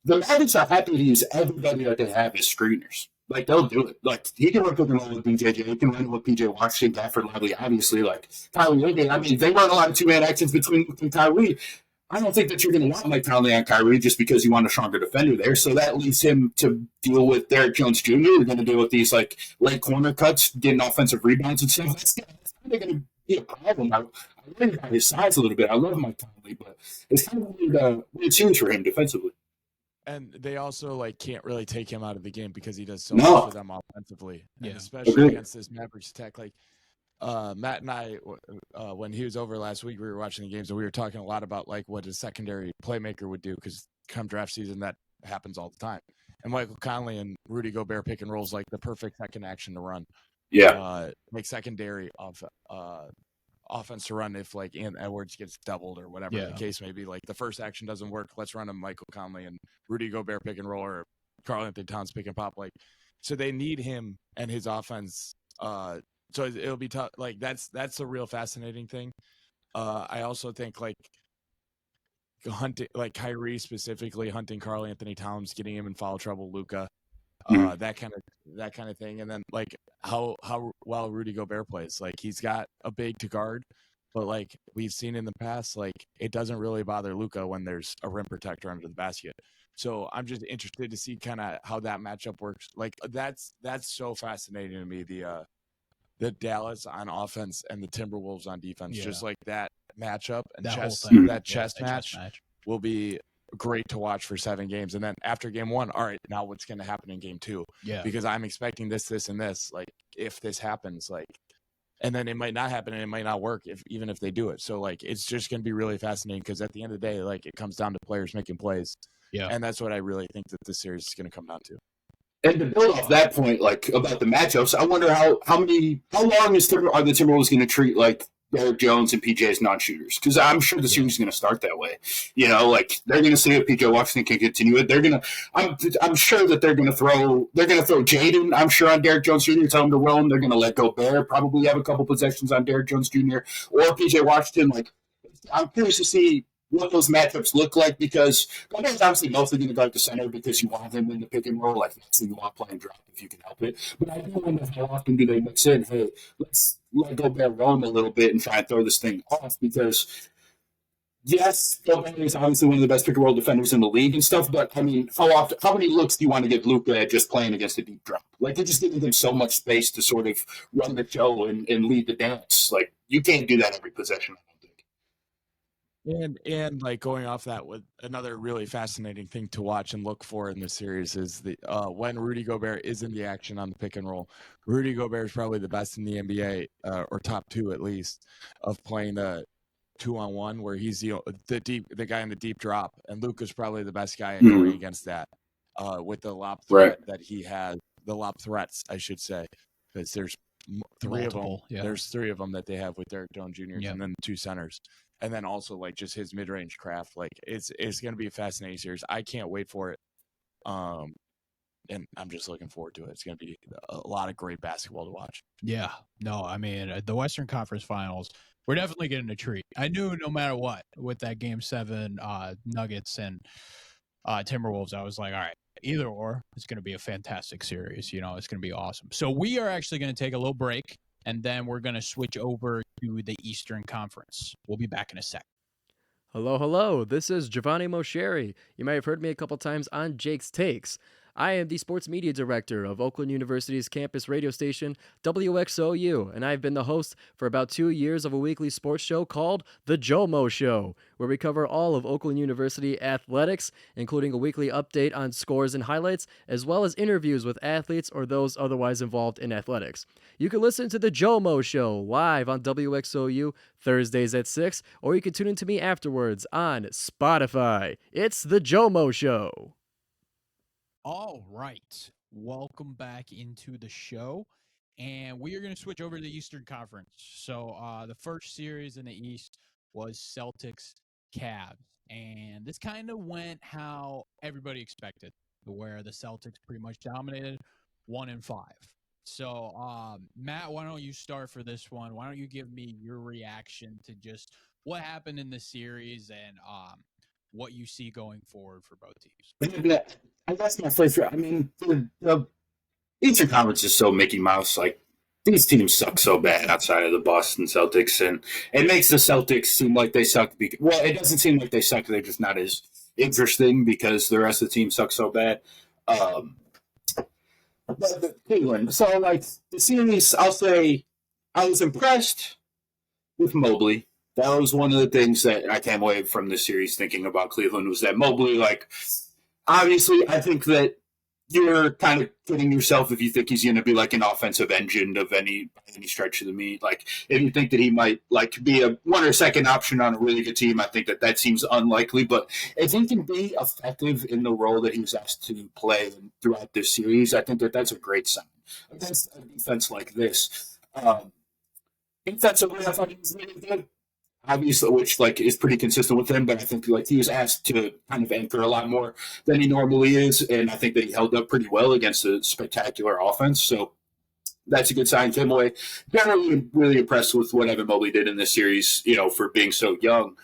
the Mavericks are happy to use everybody that they have as screeners. Like, they'll do it. Like, he can run pick and roll with BJJ. He can run with PJ Washington, Gafford Lively, obviously. Like, Kyrie Irving. I mean, they run a lot of two-man actions between Luka and Kyrie. I don't think that you're going to want Mike Conley on Kyrie just because you want a stronger defender there. So that leaves him to deal with Derrick Jones Jr. You're going to deal with these like late corner cuts, getting offensive rebounds and stuff. That's kind of going to be a problem. I worry about his size a little bit. I love Mike Conley, but it's kind of a weird series for him defensively. And they also like can't really take him out of the game because he does so No. much for them offensively, and especially against this Mavericks attack. Like Matt and I, when he was over last week, we were watching the games and we were talking a lot about like what a secondary playmaker would do because come draft season that happens all the time. And Michael Conley and Rudy Gobert pick and rolls like the perfect second action to run. Yeah, like secondary of offense to run if like Ian Edwards gets doubled or whatever the case may be. Like the first action doesn't work, let's run a Michael Conley and Rudy Gobert pick and roll or Karl Anthony Towns pick and pop. Like so they need him and his offense. So it'll be tough. Like that's a real fascinating thing. I also think like hunting, like Kyrie specifically hunting Karl Anthony Towns, getting him in foul trouble, Luka, that kind of thing. And then like how well Rudy Gobert plays. Like he's got a big to guard, but like we've seen in the past, like it doesn't really bother Luka when there's a rim protector under the basket. So I'm just interested to see kind of how that matchup works. Like that's so fascinating to me. The Dallas on offense and the Timberwolves on defense, just like that matchup and that chess match will be great to watch for 7 games. And then after game 1, all right, now what's going to happen in game 2? Yeah, because I'm expecting this, and this. Like if this happens, like, and then it might not happen and it might not work even if they do it. So like it's just going to be really fascinating because at the end of the day, like it comes down to players making plays. Yeah, and that's what I really think that this series is going to come down to. And to build off that point, like about the matchups, I wonder how long are the Timberwolves going to treat like Derrick Jones and PJ as non-shooters? Because I'm sure the series is going to start that way. You know, like they're going to see if PJ Washington can continue it. They're going to. I'm sure that they're going to throw Jaden. I'm sure on Derrick Jones Jr. Tell him to roam. They're going to let Gobert probably have a couple possessions on Derrick Jones Jr. or PJ Washington. Like I'm curious to see what those matchups look like because Gobert's obviously mostly going to guard the center because you want him in the pick and roll. Like, so you want playing drop if you can help it. But I do wonder how often do they mix in, hey, let's let Gobert roam a little bit and try and throw this thing off because, yes, Gobert is obviously one of the best pick and roll defenders in the league and stuff, but, I mean, how many looks do you want to give Luka at just playing against a deep drop? Like, they're just giving him so much space to sort of run the show and lead the dance. Like, you can't do that every possession. And like going off that with another really fascinating thing to watch and look for in this series is the when Rudy Gobert is in the action on the pick and roll. Rudy Gobert is probably the best in the NBA or top 2 at least of playing a 2-on-1 where he's the guy in the deep drop, and Luka's probably the best guy at going against that with the lob threat that he has, the lob threats I should say, because there's 3 of them. Yeah. There's 3 of them that they have with Derrick Jones Jr. and then 2 centers. And then also like just his mid-range craft, like it's going to be a fascinating series. I can't wait for it, and I'm just looking forward to it. It's going to be a lot of great basketball to watch. Yeah, no, I mean the Western Conference Finals, we're definitely getting a treat. I knew no matter what with that Game 7 Nuggets and Timberwolves, I was like, all right, either or, it's going to be a fantastic series. You know, it's going to be awesome. So we are actually going to take a little break. And then we're going to switch over to the Eastern Conference. We'll be back in a sec. Hello. This is Giovanni Mosheri. You might have heard me a couple times on Jake's Takes. I am the sports media director of Oakland University's campus radio station, WXOU, and I've been the host for about 2 years of a weekly sports show called The Jomo Show, where we cover all of Oakland University athletics, including a weekly update on scores and highlights, as well as interviews with athletes or those otherwise involved in athletics. You can listen to The Jomo Show live on WXOU Thursdays at 6, or you can tune in to me afterwards on Spotify. It's The Jomo Show. All right. Welcome back into the show. And we are going to switch over to the Eastern Conference. So the first series in the East was Celtics-Cavs. And this kind of went how everybody expected, where the Celtics pretty much dominated 1-5. So, Matt, why don't you start for this one? Why don't you give me your reaction to just what happened in the series and what you see going forward for both teams? That's my first. I mean, the Eastern Conference is so Mickey Mouse. Like, these teams suck so bad outside of the Boston Celtics, and it makes the Celtics seem like they suck. Well, it doesn't seem like they suck. They're just not as interesting because the rest of the team sucks so bad. Um, but Cleveland. So, like, the series, I'll say I was impressed with Mobley. That was one of the things that I came away from this series thinking about Cleveland was that Mobley, like, obviously, I think that you're kind of kidding yourself if you think he's going to be like an offensive engine of any stretch of the meat. Like, if you think that he might like be a one or second option on a really good team, I think that seems unlikely. But if he can be effective in the role that he was asked to play throughout this series, I think that's a great sign against a defense like this. Defensively, I thought he was really good. Obviously, which like is pretty consistent with him, but I think like he was asked to kind of anchor a lot more than he normally is, and I think that he held up pretty well against a spectacular offense. So that's a good sign. Came away generally really impressed with what Evan Mobley did in this series, for being so young.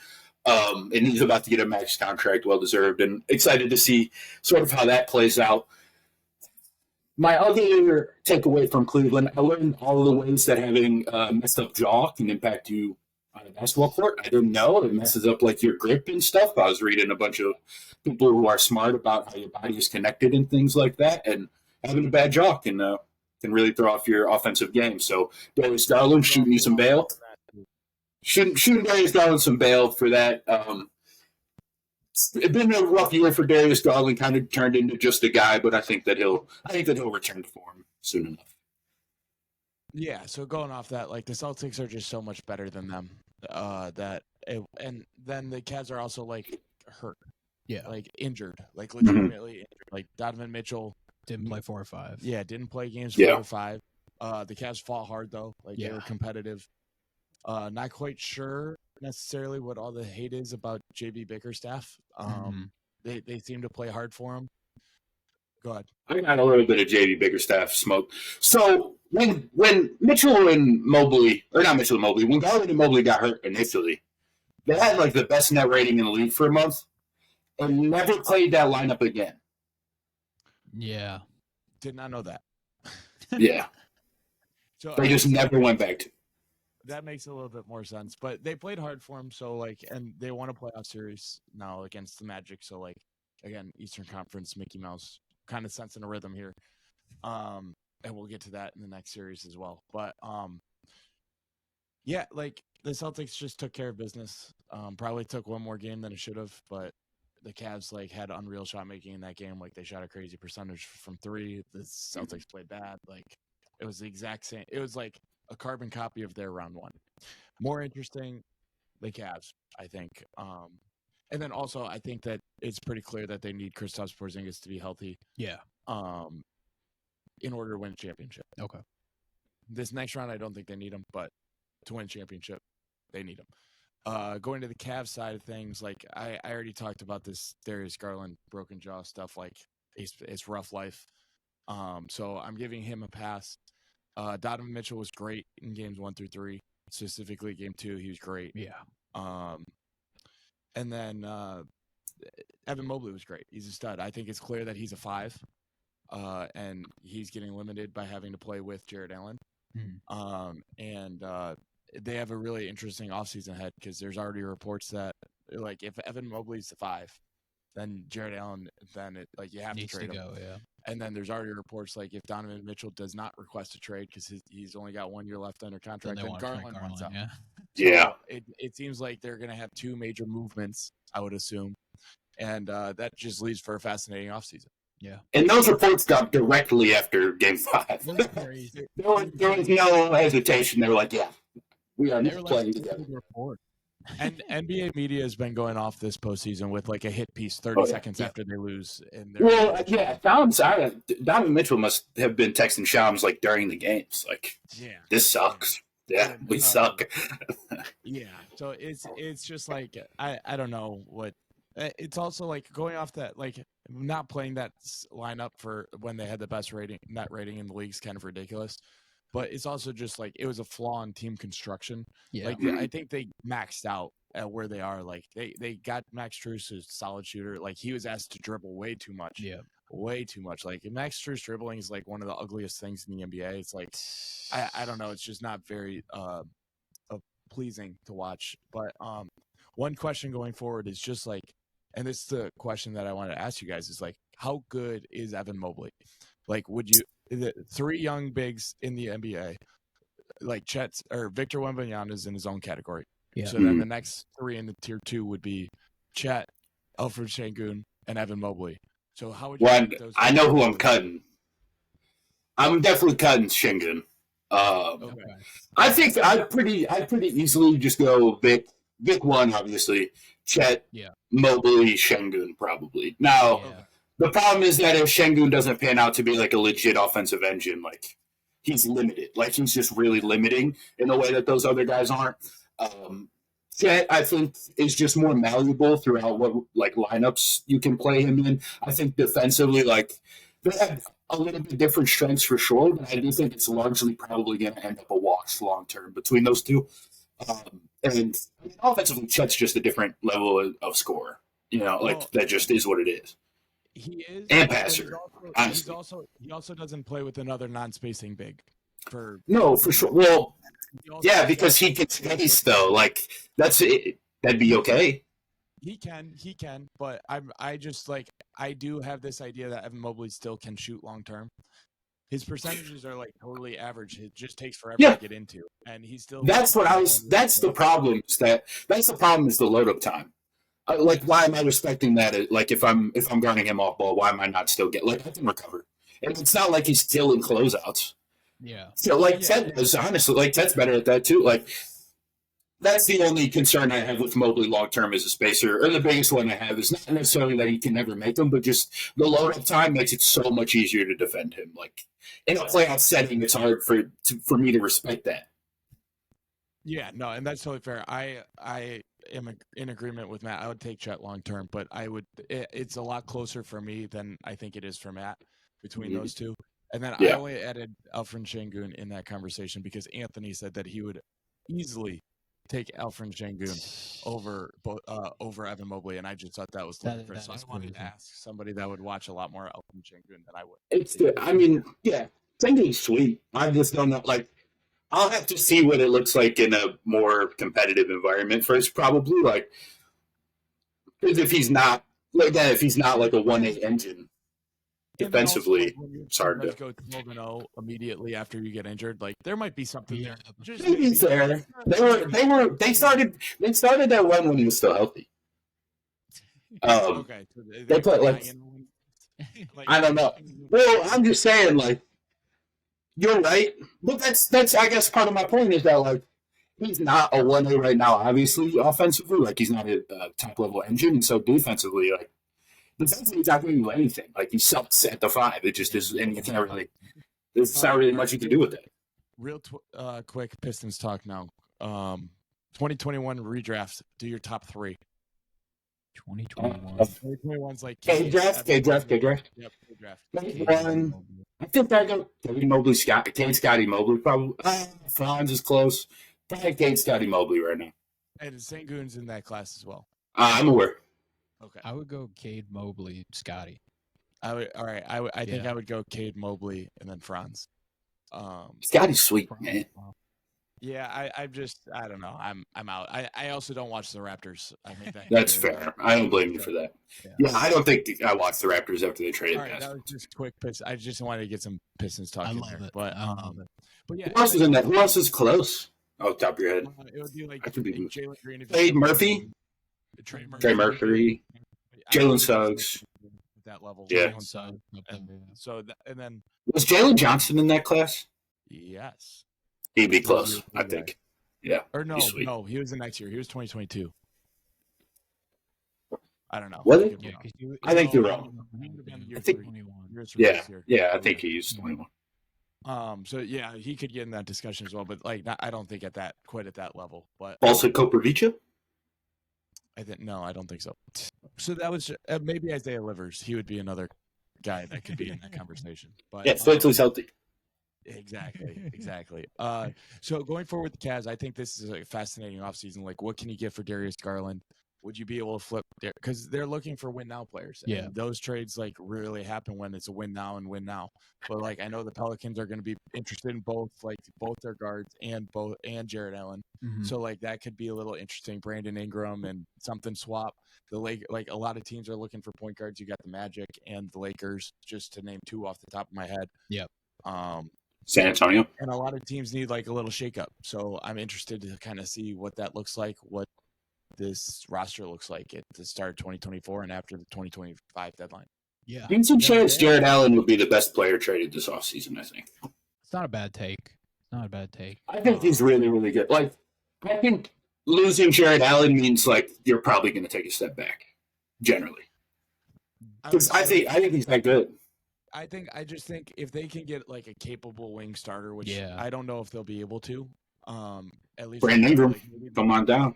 And he's about to get a max contract, well deserved, and excited to see sort of how that plays out. My other takeaway from Cleveland, I learned all of the ways that having a messed up jaw can impact you on a basketball court. I didn't know it messes up like your grip and stuff. I was reading a bunch of people who are smart about how your body is connected and things like that, and having a bad jaw can really throw off your offensive game. So Darius Garland shooting you some bail, shooting Darius Garland some bail for that. It's been a rough year for Darius Garland, kind of turned into just a guy, but I think that he'll return to form soon enough. Yeah, so going off that, like the Celtics are just so much better than them. And then the Cavs are also like hurt, like injured, like legitimately injured. Like Donovan Mitchell didn't play 4 or 5. Yeah, didn't play games 4 or 5. The Cavs fought hard though, like they were competitive. Not quite sure necessarily what all the hate is about JB Bickerstaff. They seem to play hard for him. Go ahead. I got a little bit of JB Bickerstaff smoke. So when Mitchell and Mobley, or not Mitchell and Mobley, when Garland and Mobley got hurt initially, they had like the best net rating in the league for a month and never played that lineup again. Yeah. Did not know that. Yeah. So they just never went back to. That makes a little bit more sense. But they played hard for him, so like, and they won a playoff series now against the Magic. So like, again, Eastern Conference, Mickey Mouse, kind of sensing a rhythm here. And we'll get to that in the next series as well. But yeah, like the Celtics just took care of business. Probably took one more game than it should have, but the Cavs like had unreal shot making in that game. Like they shot a crazy percentage from 3. The Celtics played bad. Like it was the exact same. It was like a carbon copy of their round 1. More interesting, the Cavs, I think. And then also, I think that it's pretty clear that they need Kristaps Porzingis to be healthy. Yeah. In order to win a championship. Okay. This next round, I don't think they need him, but to win a championship, they need him. Going to the Cavs side of things, like I already talked about this Darius Garland broken jaw stuff. Like it's rough life. So I'm giving him a pass. Donovan Mitchell was great in games 1 through 3. Specifically, game 2, he was great. Yeah. And then Evan Mobley was great. He's a stud. I think it's clear that he's a 5, and he's getting limited by having to play with Jared Allen. And they have a really interesting offseason ahead because there's already reports that like if Evan Mobley's the 5, then Jared Allen, you have needs to trade him. Go, yeah. And then there's already reports like if Donovan Mitchell does not request a trade because he's only got 1 year left under contract, then Garland wants out. Yeah. So it seems like they're going to have 2 major movements, I would assume. And that just leaves for a fascinating offseason. Yeah. And those reports got directly after Game 5. there was no hesitation. They were like, yeah, we are not playing together. And NBA media has been going off this postseason with like a hit piece 30 seconds after they lose. Donovan Mitchell must have been texting Shams like during the games. Like, this sucks. Yeah, we suck. Yeah, so it's just like I don't know what. It's also like going off that like not playing that lineup for when they had the best net rating in the league is kind of ridiculous. But it's also just like it was a flaw in team construction. Yeah. Like I think they maxed out at where they are. Like they got Max Strus, who's a solid shooter. Like he was asked to dribble way too much. Yeah. way too much. Like Max Strus dribbling is like one of the ugliest things in the NBA. It's like I don't know. It's just not very pleasing to watch. But one question going forward is just like, and this is the question that I wanted to ask you guys is like, how good is Evan Mobley? Like, would you the 3 young bigs in the NBA, like Chet or Victor Wembanyama is in his own category. Yeah. So then the next 3 in the tier 2 would be Chet, Alfred Şengün, and Evan Mobley. So how would you? Well, I know who I'm cutting. I'm definitely cutting Şengün. Okay. I think I'd pretty easily just go Vic 1, obviously. Chet, Mobley, Şengün, probably. Now, the problem is that if Şengün doesn't pan out to be like a legit offensive engine, like he's limited. Like he's just really limiting in a way that those other guys aren't. Chet, I think, is just more malleable throughout what like lineups you can play him in. I think defensively, like they have a little bit different strengths for sure, but I do think it's largely probably going to end up a wash long term between those two. And offensively, Chet's just a different level of score. You know, like that just is what it is. He is, and passer. He also doesn't play with another non-spacing big. For sure. Well, yeah, because he can space though. Like that's it. That'd be okay. He can, but I just like I do have this idea that Evan Mobley still can shoot long term. His percentages are like totally average. It just takes forever to get into, and he's still. That's the problem. That's the problem is the load up time. Like, why am I respecting that? Like, if I'm guarding him off ball, why am I not still I can recover? And it's not like he's still in closeouts. Yeah. So, like, Ted does, honestly, like, Ted's better at that, too. Like, that's the only concern I have with Mobley long term as a spacer. Or the biggest one I have is not necessarily that he can never make them, but just the load up time makes it so much easier to defend him. Like, in a playoff setting, it's hard for me to respect that. Yeah, no, and that's totally fair. I am in agreement with Matt. I would take Chet long term, but it's a lot closer for me than I think it is for Matt between those two. And then I only added Alfred Şengün in that conversation because Anthony said that he would easily take Alfred Şengün over Evan Mobley, and I just thought that was ludicrous. So I wanted to ask somebody that would watch a lot more Alfred Şengün than I would. Şengün's sweet. I just don't know, like. I'll have to see what it looks like in a more competitive environment first, probably. Like, because if he's not like a 1A engine defensively, it's hard to go 12-0 immediately after you get injured. Like, there might be something there. Maybe there. They started that run when he was still healthy. Okay, so they put like I don't know. Well, I'm just saying, like. You're right, but that's I guess part of my point is that like he's not a 1A right now. Obviously, offensively, like he's not a top level engine, and so defensively, like defensively, he's not going to do anything. Like he sucks at the 5. It just is, and you can't really. There's not really much you can do with it. Real quick Pistons talk now. 2021 redraft. Do your top 3. 2021. 2021's like K draft. Yep, K draft. One. I think I go Cade Mobley, Scotty Mobley, probably. Franz is close. Probably Cade, Scotty Mobley right now. And Şengün's in that class as well. I'm aware. Okay. I would go Cade, Mobley, Scotty. I think I would go Cade, Mobley, and then Franz. Scotty's sweet, man. Yeah, I don't know. I'm out. I also don't watch the Raptors. I think that's fair. I don't blame you for that. Yeah, I don't think I watched the Raptors after they traded. All right, that was just quick pitch. I just wanted to get some Pistons talk in there. But yeah, who else is in that? Who else is close? Oh, top of your head. It would be like Jalen Green, Trey Murphy, Jalen Suggs. That level. Yeah. And then was Jalen Johnson in that class? Yes. He'd be close, I think. Yeah. Or no, he was the next year. He was 2022. I don't know. Was it? Yeah, I think you're wrong. I think, I think he used 21. So yeah, he could get in that discussion as well, but like, I don't think quite at that level. But also Koprivica? I don't think so. So that was maybe Isaiah Livers. He would be another guy that could be in that conversation. But yeah, until he's healthy. Exactly. So going forward with the Cavs, I think this is a fascinating offseason. Like, what can you get for Darius Garland? would you be able to flip there? Because they're looking for win now players. Yeah. And those trades like really happen when it's a win now and win now. But like I know the Pelicans are going to be interested in both their guards and Jared Allen. Mm-hmm. So like that could be a little interesting. Brandon Ingram and something swap. Like a lot of teams are looking for point guards. You got the Magic and the Lakers, just to name two off the top of my head. Yep. San Antonio. And a lot of teams need like a little shakeup. So I'm interested to kind of see what that looks like, what this roster looks like at the start of 2024 and after the 2025 deadline. Yeah. I think some chance Jared Allen would be the best player traded this offseason, I think. It's not a bad take. Not a bad take. I think he's really, really good. Like, I think losing Jared Allen means like you're probably going to take a step back, generally. Because I think he's that good. I just think if they can get like a capable wing starter, which I don't know if they'll be able to, at least Brandon Ingram, come on down.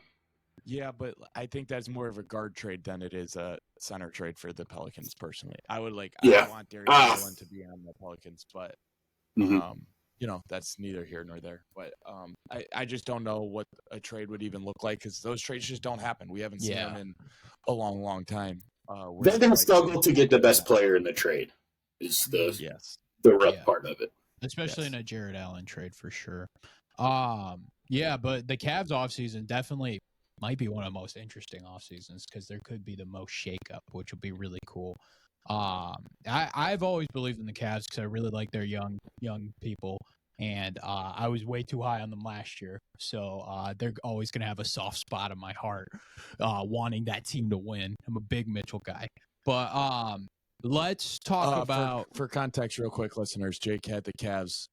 Yeah, but I think that's more of a guard trade than it is a center trade for the Pelicans. Personally, I would I want Darius Garland to be on the Pelicans, but that's neither here nor there. But I just don't know what a trade would even look like because those trades just don't happen. We haven't seen them in a long, long time. They're going to struggle to get the best player in the trade. Is the rough part of it, especially in a Jared Allen trade for sure. But the Cavs offseason definitely might be one of the most interesting off seasons because there could be the most shakeup, which would be really cool. I've always believed in the Cavs because I really like their young people, and I was way too high on them last year, so they're always going to have a soft spot in my heart, wanting that team to win. I'm a big Mitchell guy, but let's talk about for context, real quick, listeners. Jake had the Cavs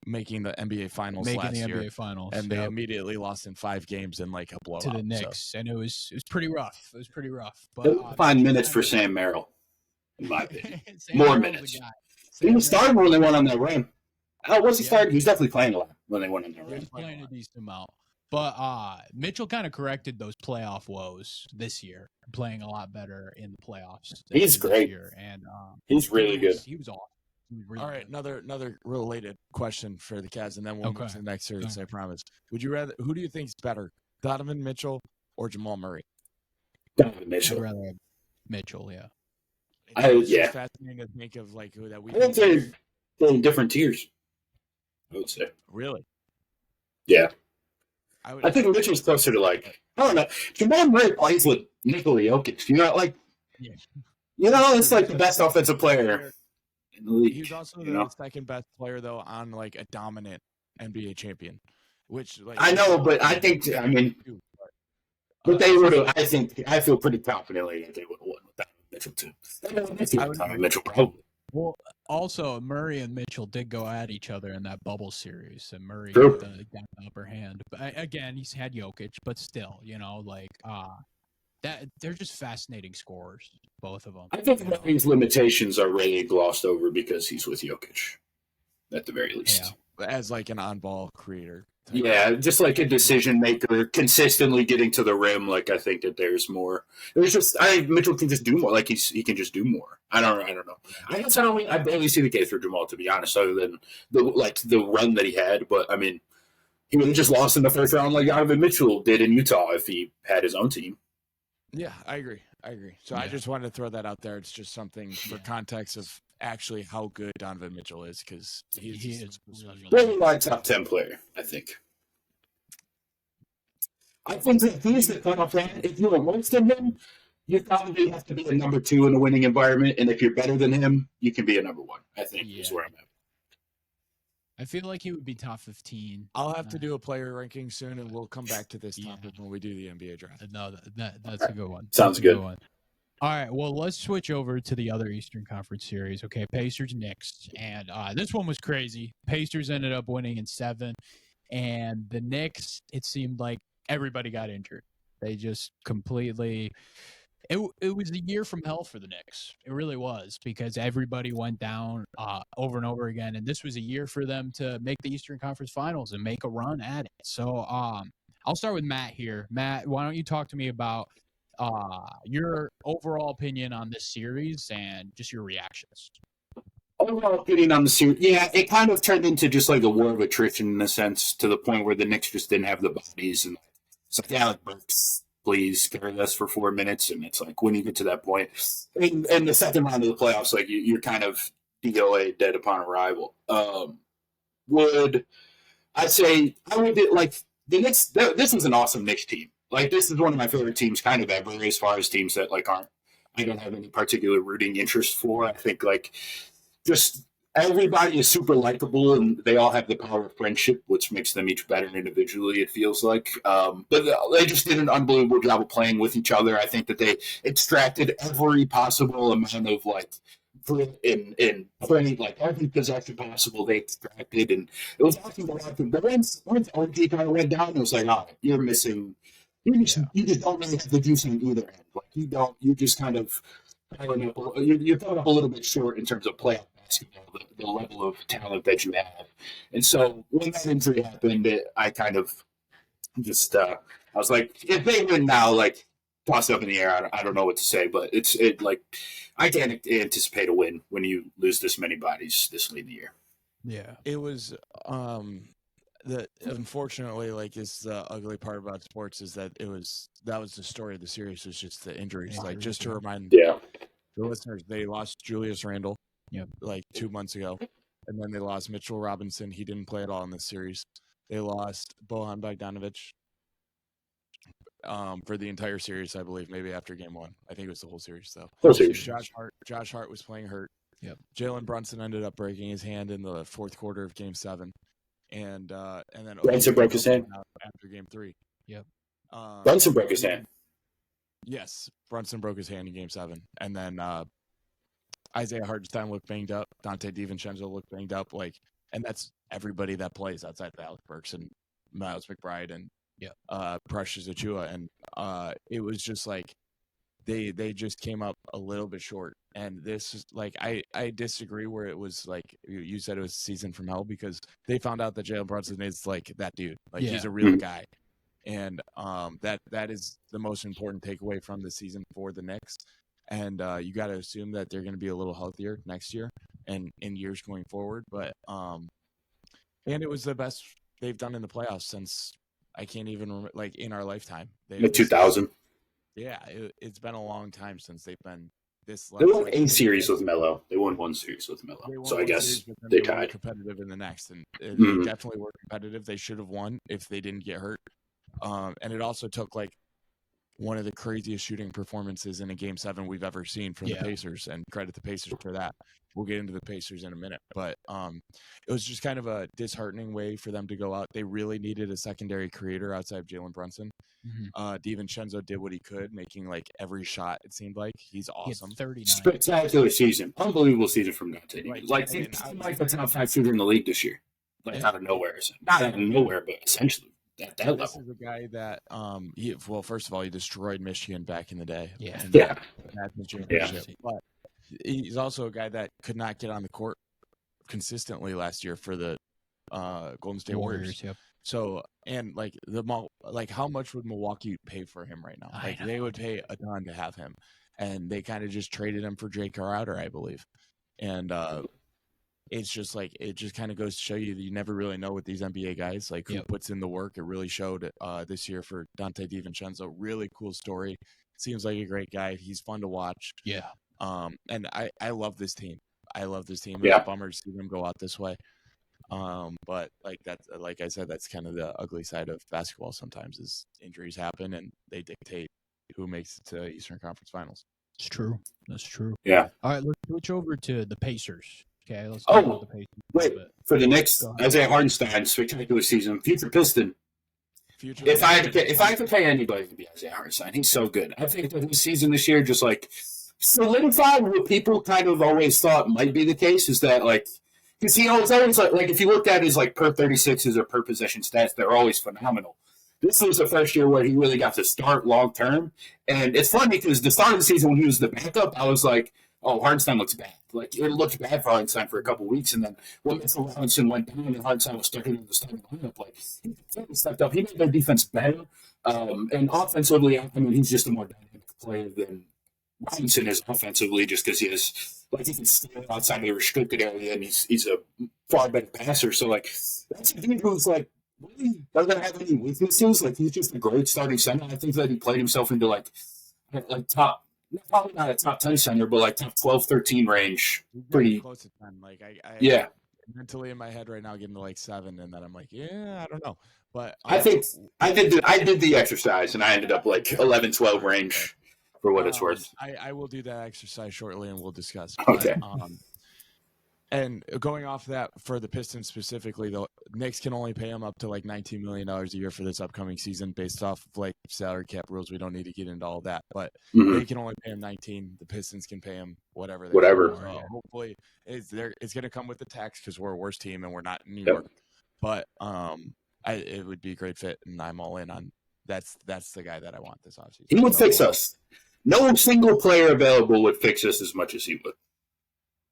making the NBA Finals and they immediately lost in 5 games in like a blowout to the Knicks, and it was pretty rough. It was pretty rough. But 5 minutes for Sam Merrill, in my opinion. More minutes. He was starting when they went on their run. Oh, was he starting? He was definitely playing a lot when they went on their run. He was playing a decent amount. But Mitchell kind of corrected those playoff woes this year, playing a lot better in the playoffs. He's great. Year. And he's really good. He was awesome. All right, another related question for the Cavs, and then we'll move to the next series. I promise. Who do you think is better, Donovan Mitchell or Jamal Murray? Donovan Mitchell. I'd rather have Mitchell. Yeah. It's fascinating to think of like who that we. I think they're in different tiers. I would say. Really? Yeah. I think Mitchell's closer to I don't know. Jamal Murray plays with Nikola Jokic. It's like the best offensive player. He was also the second best player though on like a dominant NBA champion, which I know, but I think but they would have. I feel pretty confidently that they would have won without Mitchell too. Mitchell probably. Well, also Murray and Mitchell did go at each other in that bubble series, and Murray got the upper hand. But again, he's had Jokic, but still, that they're just fascinating scorers, both of them. I think Murray's limitations are really glossed over because he's with Jokic, at the very least. Yeah. As like an on-ball creator. Yeah, just like a decision maker, consistently getting to the rim. Like I think that there's more. Mitchell can just do more. Like he can just do more. I don't know. I barely see the case for Jamal, to be honest, other than the run that he had. But I mean, he would have just lost in the first round like Donovan Mitchell did in Utah if he had his own team. Yeah, I agree. So I just wanted to throw that out there. It's just something for context of actually how good Donovan Mitchell is because he is really my top 10 player, I think. I think that he's the kind of fan. If you're worse than him, you probably have to be a number 2 in a winning environment, and if you're better than him, you can be a number 1. I think is where I'm at. I feel like he would be top 15. I'll have to do a player ranking soon, and we'll come back to this topic when we do the NBA draft. No, that's a good one. Sounds good. All right, well, let's switch over to the other Eastern Conference series. Okay, Pacers Knicks, and this one was crazy. Pacers ended up winning in 7, and the Knicks, it seemed like everybody got injured. They just completely It was a year from hell for the Knicks. It really was because everybody went down over and over again, and this was a year for them to make the Eastern Conference Finals and make a run at it. So I'll start with Matt here. Matt, why don't you talk to me about your overall opinion on this series and just your reactions? Overall opinion on the series, yeah, it kind of turned into just like a war of attrition in a sense, to the point where the Knicks just didn't have the bodies, and it's like Alec Burks please carry us for 4 minutes. And it's like when you get to that point, in the second round of the playoffs, like you're kind of DOA, dead upon arrival. I'd say I would like the Knicks. This is an awesome Knicks team. Like this is one of my favorite teams, kind of ever, as far as teams that like aren't. I don't have any particular rooting interest for. I think like just everybody is super likable, and they all have the power of friendship, which makes them each better individually. It feels like, but they just did an unbelievable job of playing with each other. I think that they extracted every possible amount of like in playing like every possession possible they extracted, and it was awesome to watch. But once RG kind of went down, it was like, oh, you're missing. You just don't really have the juice on either end. Like you don't. You just kind of you're thrown up a little bit short in terms of playoff basketball, the level of talent that you have. And so when that injury happened, I kind of just I was like, if they win now, like toss it up in the air. I don't know what to say, but it like I can't anticipate a win when you lose this many bodies this late in the year. Yeah, it was unfortunately, like, is the ugly part about sports is that that was the story of the series, was just the injuries. Like, just to remind the listeners, they lost Julius Randle like 2 months ago, and then they lost Mitchell Robinson. He didn't play at all in this series. They lost Bojan Bogdanovic for the entire series, I believe, maybe after game one. I think it was the whole series, though. Whole series. Josh Hart was playing hurt. Yep. Jalen Brunson ended up breaking his hand in the fourth quarter of game 7. And then Brunson broke his hand after game 3. Yep. Brunson broke his hand. Yes, Brunson broke his hand in game 7. And then Isaiah Hartenstein looked banged up. Dante DiVincenzo looked banged up. Like, and that's everybody that plays outside of Alec Burks and Miles McBride and Precious Achua. And it was just like they just came up a little bit short. And this is like I disagree where it was like you said it was a season from hell, because they found out that Jalen Brunson is like that dude. Like he's a real guy. And that is the most important takeaway from the season for the Knicks. And you got to assume that they're going to be a little healthier next year and in years going forward. But and it was the best they've done in the playoffs since I can't even remember, like in our lifetime. In 2000. Yeah, it's been a long time since they've been this. They won a series with Melo. They won one series with Melo. So I guess they tied. Competitive in the next, and they definitely were competitive. They should have won if they didn't get hurt. And it also took like one of the craziest shooting performances in a game 7 we've ever seen from the Pacers, and credit the Pacers for that. We'll get into the Pacers in a minute, but it was just kind of a disheartening way for them to go out. They really needed a secondary creator outside of Jalen Brunson. DiVincenzo did what he could, making like every shot. It seemed like he's awesome. 39. Spectacular season, unbelievable season from Dante. Like the top 5 shooter in the league this year, like out of nowhere. Not out of nowhere, but essentially. At that level. This is a guy that, first of all, he destroyed Michigan back in the day. But he's also a guy that could not get on the court consistently last year for the Golden State Warriors. Yep. So, and how much would Milwaukee pay for him right now? Like they would pay a ton to have him, and they kind of just traded him for Jay Crowder, I believe, and. It's just like it just kind of goes to show you that you never really know with these NBA guys, like who puts in the work. It really showed this year for Dante DiVincenzo. Really cool story. Seems like a great guy. He's fun to watch. Yeah. And I love this team. It's a bummer to see them go out this way. But like I said, that's kind of the ugly side of basketball. Sometimes is injuries happen and they dictate who makes it to Eastern Conference Finals. It's true. That's true. Yeah. All right, let's switch over to the Pacers. Okay, let's talk about the Pacers. Wait, for the Knicks, Isaiah Hartenstein, spectacular season, future Piston. If I had to pay anybody, it'd be Isaiah Hartenstein. He's so good. I think that his season this year just like solidified what people kind of always thought might be the case, is that like because he always like if you looked at his like per 36s or per possession stats, they're always phenomenal. This was the first year where he really got to start long term, and it's funny because the start of the season when he was the backup, I was like, oh, Hartenstein looks bad. Like, it looked bad for Hartenstein for a couple weeks, and then when Mitchell Robinson went down and Hartenstein was stuck in the starting lineup, like, he stepped up. He made their defense better. And offensively, I mean, he's just a more dynamic player than Robinson is offensively, just because he can steal outside of the restricted area, and he's a far better passer. So, like, that's a dude who's, like, really doesn't have any weaknesses. Like he's just a great starting center. I think that he played himself into like top, probably not a top 10 center, but like top 12, 13 range. He's gotta be Pretty, close to 10. Like I yeah. mentally in my head right now getting to like 7, and then I'm like, yeah, I don't know. But I think I did the exercise and I ended up like 11, 12 range for what it's worth. I will do that exercise shortly and we'll discuss. Okay. But, and going off that for the Pistons specifically, the Knicks can only pay him up to like $19 million a year for this upcoming season based off of like salary cap rules. We don't need to get into all that, but they can only pay him 19. The Pistons can pay him whatever. So hopefully it's going to come with the tax because we're a worse team and we're not in New York. But it would be a great fit, and I'm all in on that's the guy that I want this offseason. He would fix us. No single player available would fix us as much as he would.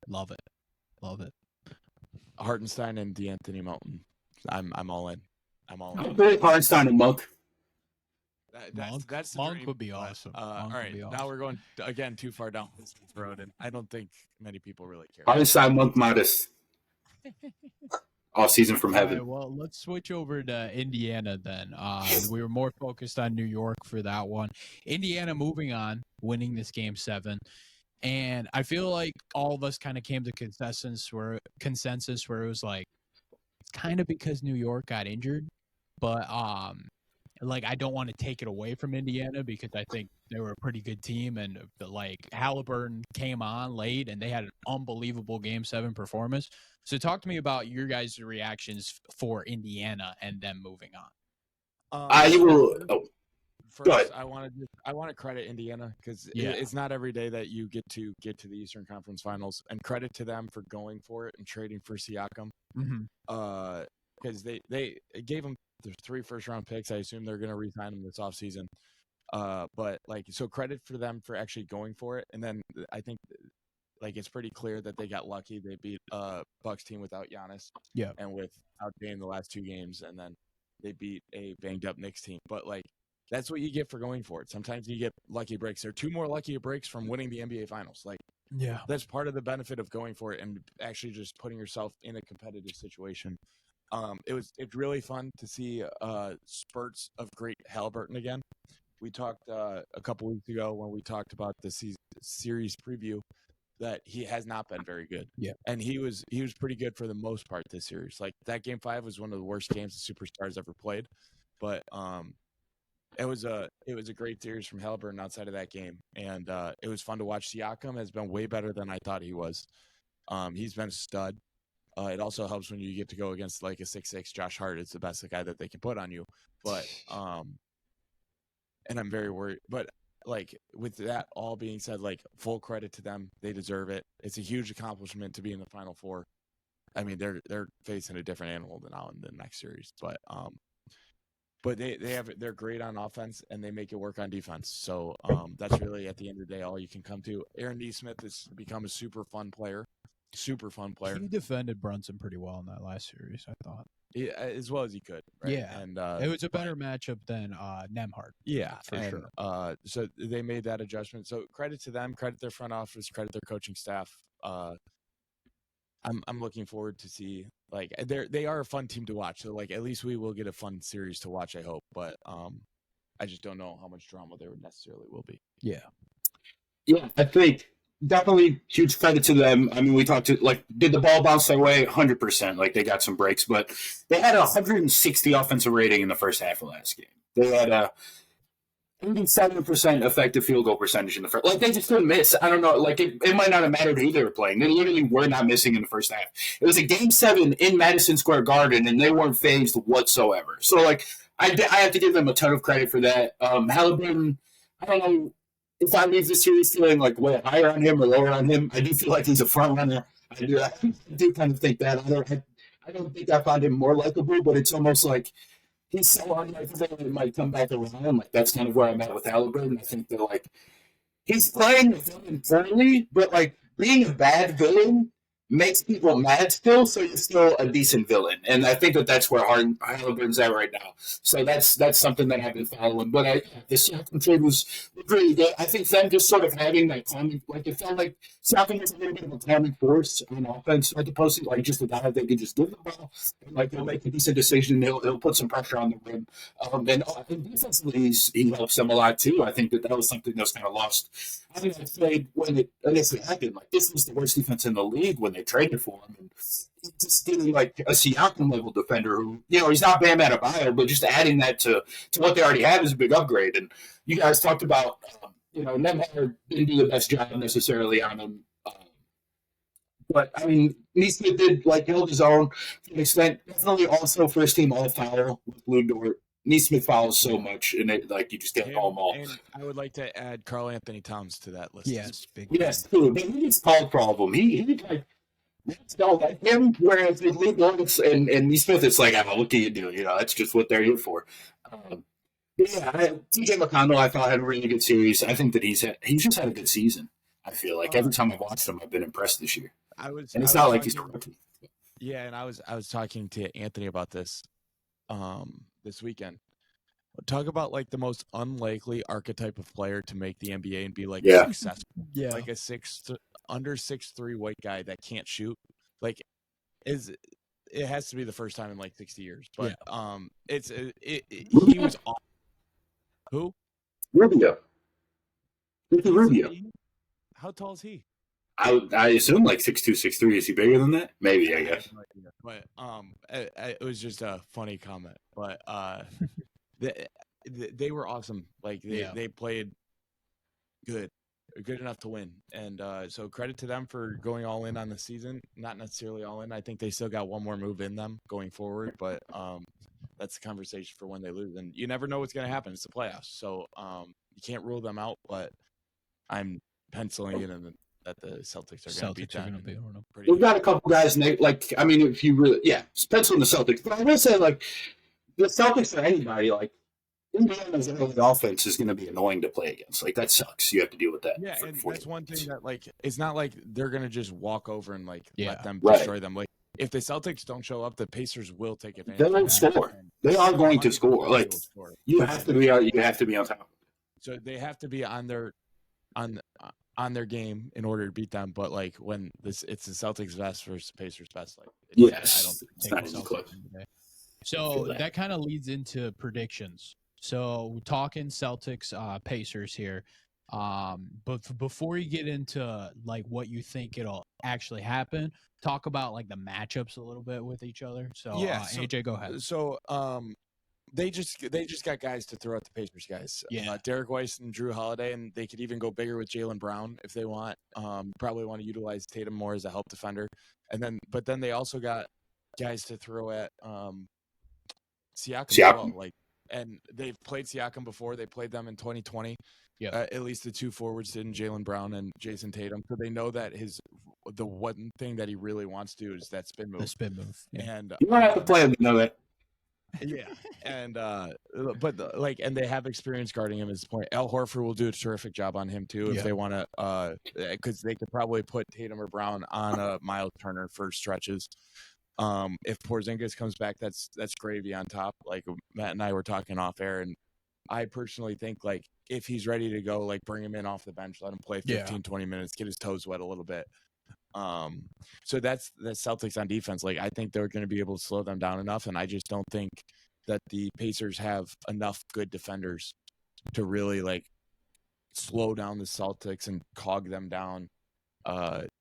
Love it. Hartenstein and DeAnthony Melton. I'm all in. I'm all in. Hartenstein and Monk. That's Monk would be awesome. All right, now we're going again too far down this road, and I don't think many people really care. Hartenstein, Monk, Modest. All season from heaven. Right, well, let's switch over to Indiana then. We were more focused on New York for that one. Indiana moving on, winning this game 7. And I feel like all of us kind of came to consensus where it was like, it's kind of because New York got injured, but like I don't want to take it away from Indiana because I think they were a pretty good team, and like Halliburton came on late and they had an unbelievable Game 7 performance. So talk to me about your guys' reactions for Indiana and them moving on. I will. First, I want to credit Indiana because it's not every day that you get to the Eastern Conference Finals, and credit to them for going for it and trading for Siakam. Because they gave him the 3 first-round picks. I assume they're going to re-sign him this offseason. But like, so credit for them for actually going for it. And then I think like it's pretty clear that they got lucky. They beat Bucks team without Giannis, and without Dame the last 2 games, and then they beat a banged-up Knicks team. But like, that's what you get for going for it. Sometimes you get lucky breaks. There are 2 more lucky breaks from winning the NBA Finals. Like, that's part of the benefit of going for it and actually just putting yourself in a competitive situation. It's really fun to see spurts of great Halliburton again. We talked a couple weeks ago when we talked about the series preview that he has not been very good. And he was pretty good for the most part this series. Like that Game 5 was one of the worst games the Superstars ever played, but it was a great series from Halliburton outside of that game, and it was fun to watch. Siakam has been way better than I thought he was. He's been a stud. It also helps when you get to go against like a 6'6" Josh Hart. It's the best guy that they can put on you. But and I'm very worried. But like with that all being said, like full credit to them. They deserve it. It's a huge accomplishment to be in the Final Four. I mean, they're facing a different animal than now in the next series, but they're great on offense and they make it work on defense. So that's really at the end of the day all you can come to. Aaron Nesmith has become a super fun player. He defended Brunson pretty well in that last series, I thought. Yeah, as well as he could. Right? Yeah, and it was a better matchup than Nemhard. Yeah, for sure. So they made that adjustment. So credit to them, credit their front office, credit their coaching staff. I'm looking forward to see like they are a fun team to watch. So like at least we will get a fun series to watch, I hope. But I just don't know how much drama there necessarily will be. Yeah, I think definitely huge credit to them. I mean, we talked to like did the ball bounce their way 100%. Like they got some breaks, but they had a 160 offensive rating in the first half of last game. They had a 87% effective field goal percentage in the first. Like they just couldn't miss. I don't know. Like it might not have mattered who they were playing. They literally were not missing in the first half. It was a Game 7 in Madison Square Garden, and they weren't phased whatsoever. So like I have to give them a ton of credit for that. Halliburton, I don't know if I leave the series feeling like way higher on him or lower on him. I do feel like he's a front runner. I do kind of think that. I don't think I found him more likable, but it's almost like he's so unlikable it might come back around. Like that's kind of where I'm at with Halliburton. I think that like he's playing the villain poorly, but like being a bad villain makes people mad still, so you're still a decent villain. And I think that's where Halliburton's at right now. So that's something that I've been following. But the Siakam trade was really good. I think them just sort of having that calming, like it felt like Siakam was a little bit of a calming force on offense at the posting, like just a guy they could just give the ball, and like he'll make a decent decision. He'll put some pressure on the rim. And defensively, he helps them a lot too. I think that was something that was kind of lost. I think I played when it initially happened. Like this was the worst defense in the league when they traded for him, and just getting like a Siakam level defender who, he's not Bam Adebayo, but just adding that to what they already have is a big upgrade. And you guys talked about, Nemhard didn't do the best job necessarily on him. But I mean, Neesmith did held his own to an extent. Definitely also first team all foul with Lou Dort. Neesmith fouls so much, and you just get home all. And I would like to add Karl Anthony Towns to that list. Yes, yes, too. But he gets called for all of them. He don't like him. Whereas with Lou Dort and Neesmith, it's like, what can you do? That's just what they're here for. TJ McConnell, I thought had a really good series. I think that he's just had a good season. I feel like every time I've watched him, I've been impressed this year. It's not like he's rookie. Yeah, and I was talking to Anthony about this this weekend. Talk about the most unlikely archetype of player to make the NBA and be successful. Yeah, like a under 6'3" white guy that can't shoot. It has to be the first time in 60 years. But he was awesome. Who? Rubio. Rubio. How tall is he? I assume 6'2", 6'3". Is he bigger than that? Maybe, I guess. But it was just a funny comment. But they were awesome. They played good enough to win. And so credit to them for going all in on the season. Not necessarily all in. I think they still got one more move in them going forward. But that's the conversation for when they lose. And you never know what's going to happen. It's the playoffs. So you can't rule them out. But I'm penciling it in that the Celtics are going to beat them. We've got a couple guys, if you really, pencil in the Celtics. But I'm going to say, the Celtics or anybody, Indiana's early offense is going to be annoying to play against. That sucks. You have to deal with that. Yeah, and that's one thing that, it's not like they're going to just walk over and, let them right. destroy them. If the Celtics don't show up, the Pacers will take advantage. They will score. They are going to score. You have to be on top. So they have to be on their game in order to beat them. But when it's the Celtics best versus the Pacers best, I don't think it's not even close. So that kind of leads into predictions. So we're talking Celtics, Pacers here. But before you get into what you think it'll actually happen, talk about the matchups a little bit with each other. So AJ, go ahead. So they just got guys to throw at the Pacers guys. Derek Weiss and Drew Holiday, and they could even go bigger with Jaylen Brown if they want. Probably want to utilize Tatum more as a help defender, but then they also got guys to throw at Siakam. As well. And they've played Siakam before. They played them in 2020. Yeah, at least the two forwards did, Jaylen Brown and Jason Tatum. So they know that the one thing that he really wants to do is that spin move. The spin move. Yeah. And you don't have to play him to know that. Yeah, and and they have experience guarding him at this point. Al Horford will do a terrific job on him too if they want to, because they could probably put Tatum or Brown on a Miles Turner for stretches. If Porzingis comes back, that's gravy on top. Matt and I were talking off air, and I personally think if he's ready to go, bring him in off the bench, let him play 15-20 minutes, get his toes wet a little bit. So that's the Celtics on defense. I think they're going to be able to slow them down enough, and I just don't think that the Pacers have enough good defenders to really slow down the Celtics and cog them down.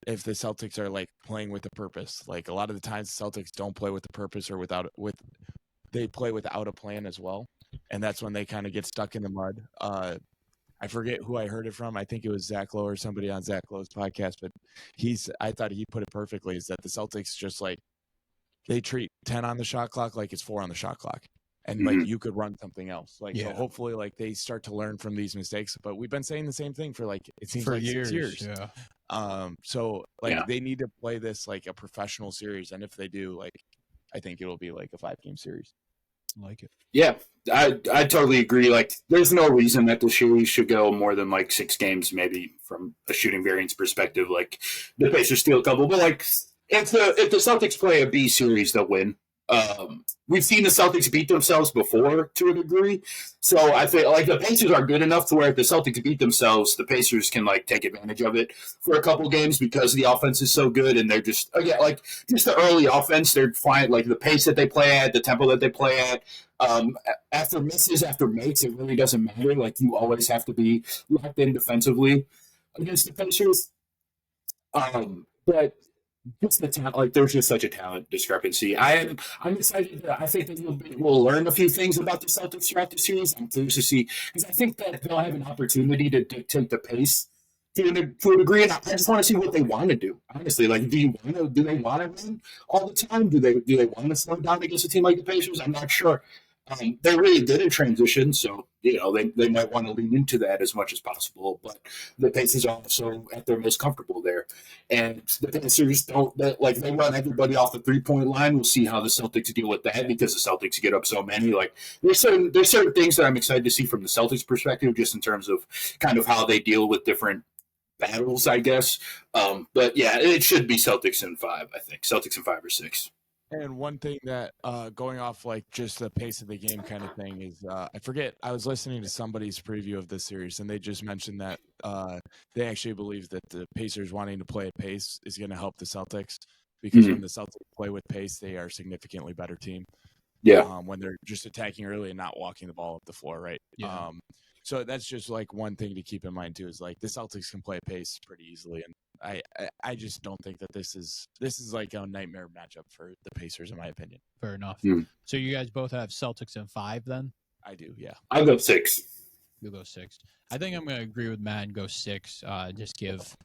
If the Celtics are playing with a purpose, a lot of the times the Celtics don't play with a purpose or they play without a plan as well, and that's when they kind of get stuck in the mud. I forget who I heard it from. I think it was Zach Lowe or somebody on Zach Lowe's podcast, but I thought he put it perfectly, is that the Celtics just they treat 10 on the shot clock like it's 4 on the shot clock. And you could run something else. So hopefully they start to learn from these mistakes, but we've been saying the same thing for it seems for years. 6 years. Yeah. So they need to play this a professional series. And if they do, I think it'll be a 5-game series. I like it. Yeah, I totally agree. There's no reason that the series should go more than 6 games, maybe from a shooting variance perspective. The Pacers steal a couple, but if the Celtics play a B series, they'll win. We've seen the Celtics beat themselves before to a degree, so I feel like the Pacers are good enough to where if the Celtics beat themselves, the Pacers can like take advantage of it for a couple games because the offense is so good and they're just just the early offense. They're fine, like the pace that they play at, the tempo that they play at. After misses, after makes, it really doesn't matter. Like you always have to be locked in defensively against the Pacers. But just the talent, like there's just such a talent discrepancy. I'm excited. I think that we'll learn a few things about the Celtics throughout the series. I'm curious to see because I think that they'll have an opportunity to dictate the pace to a degree, and I just want to see what they want to do. Honestly, like, do they want to win all the time? Do they want to slow down against a team like the Pacers? I'm not sure. They're really good in transition, so they might want to lean into that as much as possible. But the Pacers are also at their most comfortable there, and the Pacers they run everybody off the 3-point line. We'll see how the Celtics deal with that because the Celtics get up so many. Like there's certain things that I'm excited to see from the Celtics perspective, just in terms of kind of how they deal with different battles, I guess. But yeah, it should be Celtics in 5. I think Celtics in 5 or 6. And one thing that going off like just the pace of the game kind of thing is I forget, I was listening to somebody's preview of this series and they just mentioned that they actually believe that the Pacers wanting to play at pace is going to help the Celtics because when the Celtics play with pace, they are a significantly better team. Yeah. When they're just attacking early and not walking the ball up the floor, right? Yeah. So that's just like one thing to keep in mind too is like the Celtics can play pace pretty easily, and I just don't think that this is like a nightmare matchup for the Pacers in my opinion. Fair enough. So you guys both have Celtics in 5 then? I do, yeah. I'll go 6. You'll go 6. I think I'm going to agree with Matt and go 6. Just give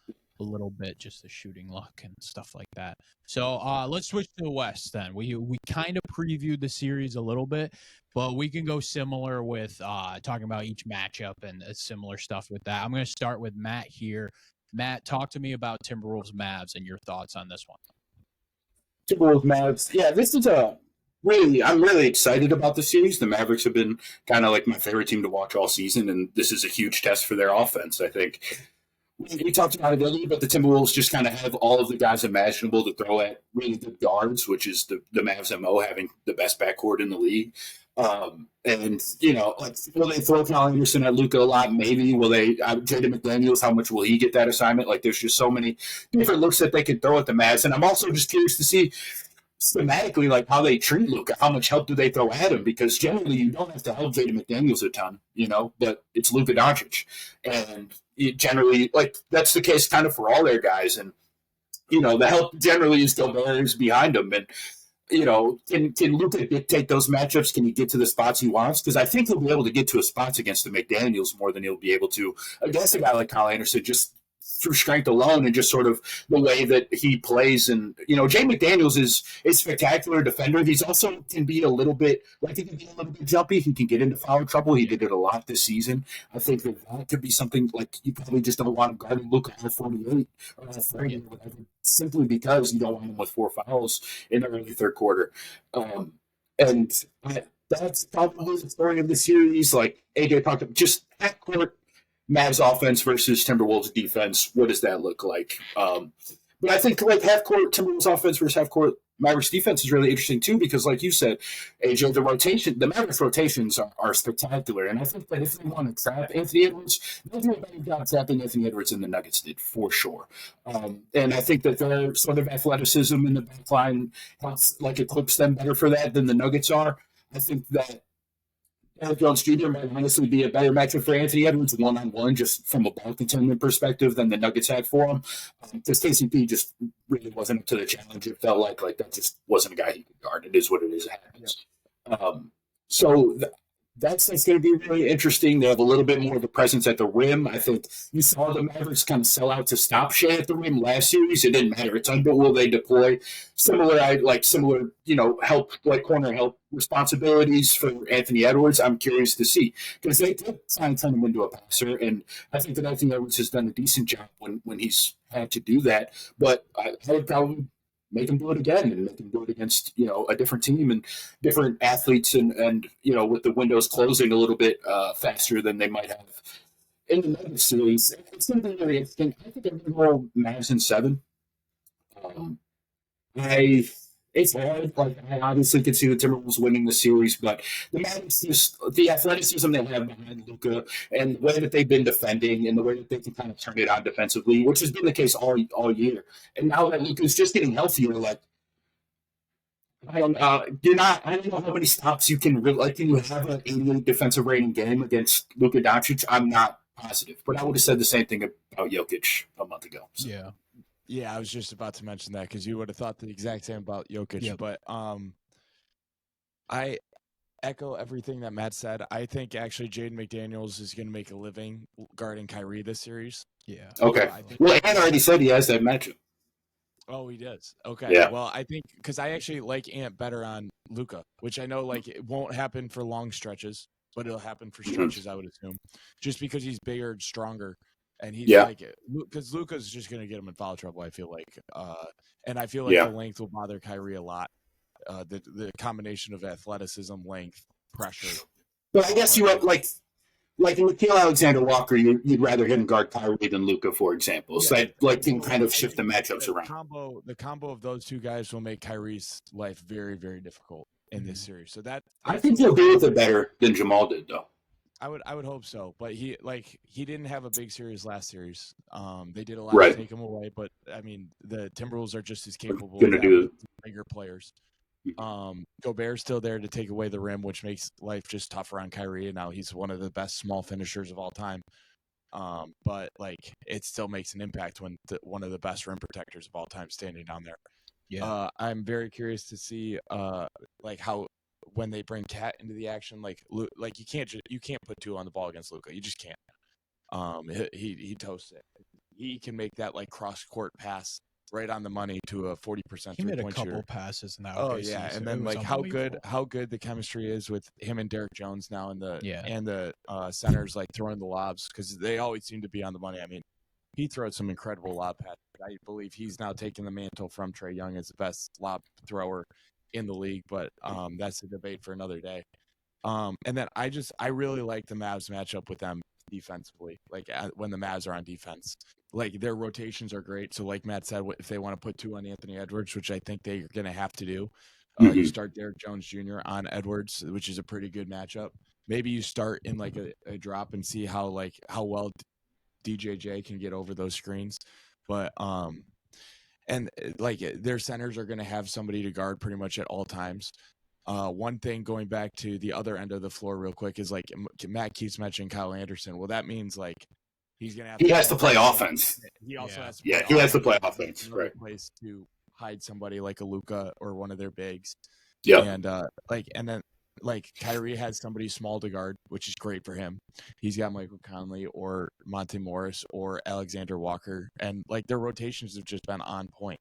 a little bit, just the shooting luck and stuff like that. So let's switch to the West then. We kind of previewed the series a little bit, but we can go similar with talking about each matchup and similar stuff with that. I'm going to start with Matt here. Matt, talk to me about Timberwolves Mavs and your thoughts on this one. Timberwolves Mavs. Yeah, this is I'm really excited about the series. The Mavericks have been kind of like my favorite team to watch all season, and this is a huge test for their offense, I think. We talked about it earlier, but the Timberwolves just kind of have all of the guys imaginable to throw at really good guards, which is the Mavs MO, having the best backcourt in the league. And will they throw Kyle Anderson at Luka a lot? Maybe. Will they? Jaden McDaniels, how much will he get that assignment? Like, there's just so many different looks that they could throw at the Mavs, and I'm also just curious to see schematically, like how they treat Luka. How much help do they throw at him? Because generally, you don't have to help Jaden McDaniels a ton, but it's Luka Doncic, and generally, like that's the case kind of for all their guys, and the help generally is Gobert behind them, and can Luka dictate those matchups? Can he get to the spots he wants? Because I think he'll be able to get to his spots against the McDaniels more than he'll be able to against a guy like Kyle Anderson, just through strength alone and just sort of the way that he plays. And Jay McDaniels is a spectacular defender. He's also can be a little bit jumpy. He can get into foul trouble. He did it a lot this season. I think that could be something like you probably just don't want him guarding Luka at 48 or at 30 or whatever, simply because you don't want him with 4 fouls in the early third quarter. That's probably the story of the series. Like AJ talked about, just at court, Mavs offense versus Timberwolves defense. What does that look like? But I think like half court Timberwolves offense versus half court Mavericks defense is really interesting too, because like you said, AJ, the Mavericks rotations are spectacular, and I think that if they want to trap Anthony Edwards, they'll do a better job trapping Anthony Edwards than the Nuggets did for sure. And I think that their sort of athleticism in the back line helps like equips them better for that than the Nuggets are. I think that Eric Jones Jr. might honestly be a better matchup for Anthony Edwards one-on-one, just from a ball containment perspective, than the Nuggets had for him. Because KCP just really wasn't up to the challenge. It felt like that just wasn't a guy he could guard. It is what it is. It happens. That's going to be really interesting. They have a little bit more of a presence at the rim. I think you saw the Mavericks kind of sell out to stop Shea at the rim last series. It didn't matter a ton, but will they deploy similar, help, like corner help responsibilities for Anthony Edwards? I'm curious to see, because they did try and turn him into a passer, and I think that Anthony Edwards has done a decent job when he's had to do that. But I would probably make him do it again and make him do it against, a different team and different athletes and with the windows closing a little bit faster than they might have in the Nuggets series. It's going to be really interesting. I think I'm going to go Mavs in 7. It's hard. Like, I obviously can see the Timberwolves winning the series, but the athleticism they have behind Luka and the way that they've been defending and the way that they can kind of turn it on defensively, which has been the case all year. And now that Luka's just getting healthier, like, I don't know how many stops you can really, like, can you have an 88 defensive rating game against Luka Doncic? I'm not positive, but I would have said the same thing about Jokic a month ago. So. Yeah. Yeah, I was just about to mention that because you would have thought the exact same about Jokic. Yep. But I echo everything that Matt said. I think actually Jaden McDaniels is going to make a living guarding Kyrie this series. Yeah. Okay. Well, Ant already said he has that matchup. Oh, he does. Okay. Yeah. Well, I think because I actually like Ant better on Luka, which I know like it won't happen for long stretches, but it'll happen for stretches, I would assume, just because he's bigger and stronger. And he's like, because Luka's just going to get him in foul trouble, I feel like. And I feel like the length will bother Kyrie a lot. The combination of athleticism, length, pressure. But I guess you have, like Nickeil Alexander-Walker, you'd rather him guard Kyrie than Luka, for example. So that can kind of shift the matchups around. The combo of those two guys will make Kyrie's life very, very difficult in this series. So I think he'll deal with it better than Jamal did, though. I would hope so, but he didn't have a big series last series. They did a lot to take him away, but I mean the Timberwolves are just as capable of that, bigger players. Gobert's still there to take away the rim, which makes life just tougher on Kyrie. And now he's one of the best small finishers of all time. But like it still makes an impact when one of the best rim protectors of all time standing down there. Yeah, I'm very curious to see like how. When they bring Cat into the action, like you can't put two on the ball against Luka. You just can't. He toasts it. He can make that like cross court pass right on the money to a 40% 3-point shooter. He made a couple passes in that. Oh yeah, and then like how good the chemistry is with him and Derek Jones now and the centers like throwing the lobs because they always seem to be on the money. I mean, he throws some incredible lob passes. I believe he's now taking the mantle from Trae Young as the best lob thrower in the league, but that's a debate for another day. And then I really like the Mavs matchup with them defensively. Like when the Mavs are on defense, like their rotations are great. So like Matt said, if they want to put two on Anthony Edwards, which I think they're going to have to do, you start Derek Jones Jr. on Edwards, which is a pretty good matchup. Maybe you start in like a drop and see how well DJJ can get over those screens, but and like their centers are going to have somebody to guard pretty much at all times. One thing going back to the other end of the floor real quick is like Matt keeps mentioning Kyle Anderson. Well, that means like he's going to have. He has to play offense. He also has to. He has to play offense. Right. Place to hide somebody like a Luka or one of their bigs. Yeah. And and then like Kyrie has somebody small to guard, which is great for him. He's got Michael Conley or Monte Morris or Alexander Walker, and like their rotations have just been on point.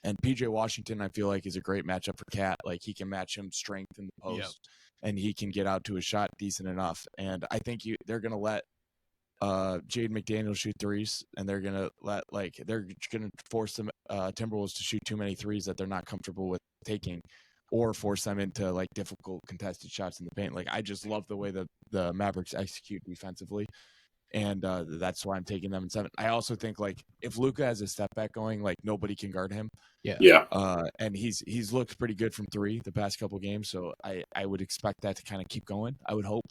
And PJ Washington, I feel like, is a great matchup for Cat. Like he can match him strength in the post, and he can get out to a shot decent enough. And I think they're gonna let Jaden McDaniels shoot threes, and they're gonna force the Timberwolves to shoot too many threes that they're not comfortable with taking. Or force them into like difficult contested shots in the paint. Like I just love the way the Mavericks execute defensively, and that's why I'm taking them in 7. I also think like if Luka has a step back going, like nobody can guard him. Yeah. And he's looked pretty good from 3 the past couple games, so I would expect that to kind of keep going. I would hope,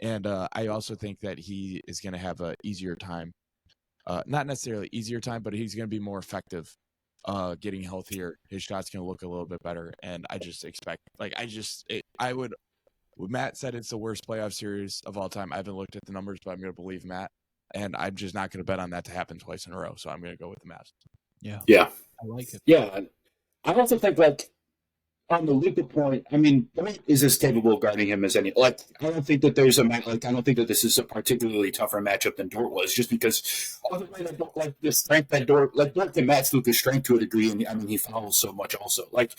and I also think that he is going to have a easier time, not necessarily easier time, but he's going to be more effective. Getting healthier, his shot's gonna look a little bit better, and I just expect, Matt said it's the worst playoff series of all time. I haven't looked at the numbers, but I'm gonna believe Matt, and I'm just not gonna bet on that to happen twice in a row. So I'm gonna go with the Mavs. Yeah, I like it. Yeah, I also think like on the Luka point, I mean, Durant is as capable of guarding him as any. Like, I don't think that there's I don't think that this is a particularly tougher matchup than Dort was, just because other way like the strength that Dort can match Luka's strength to a degree, and I mean he fouls so much also. Like,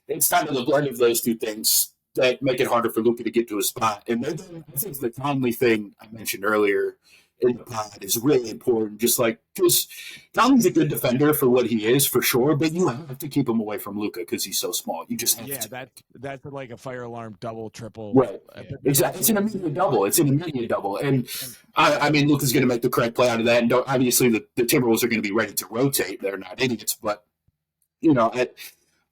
it's kind of the blend of those two things that make it harder for Luka to get to a spot. And then I think the Conley thing I mentioned earlier in the pod is really important. Just like, because Conley's a good defender for what he is, for sure, but you have to keep him away from Luka because he's so small. You just have to. That's like a fire alarm double, triple. Right. Exactly. It's an immediate double. And I mean, Luka's going to make the correct play out of that. And obviously, the Timberwolves are going to be ready to rotate. They're not idiots, but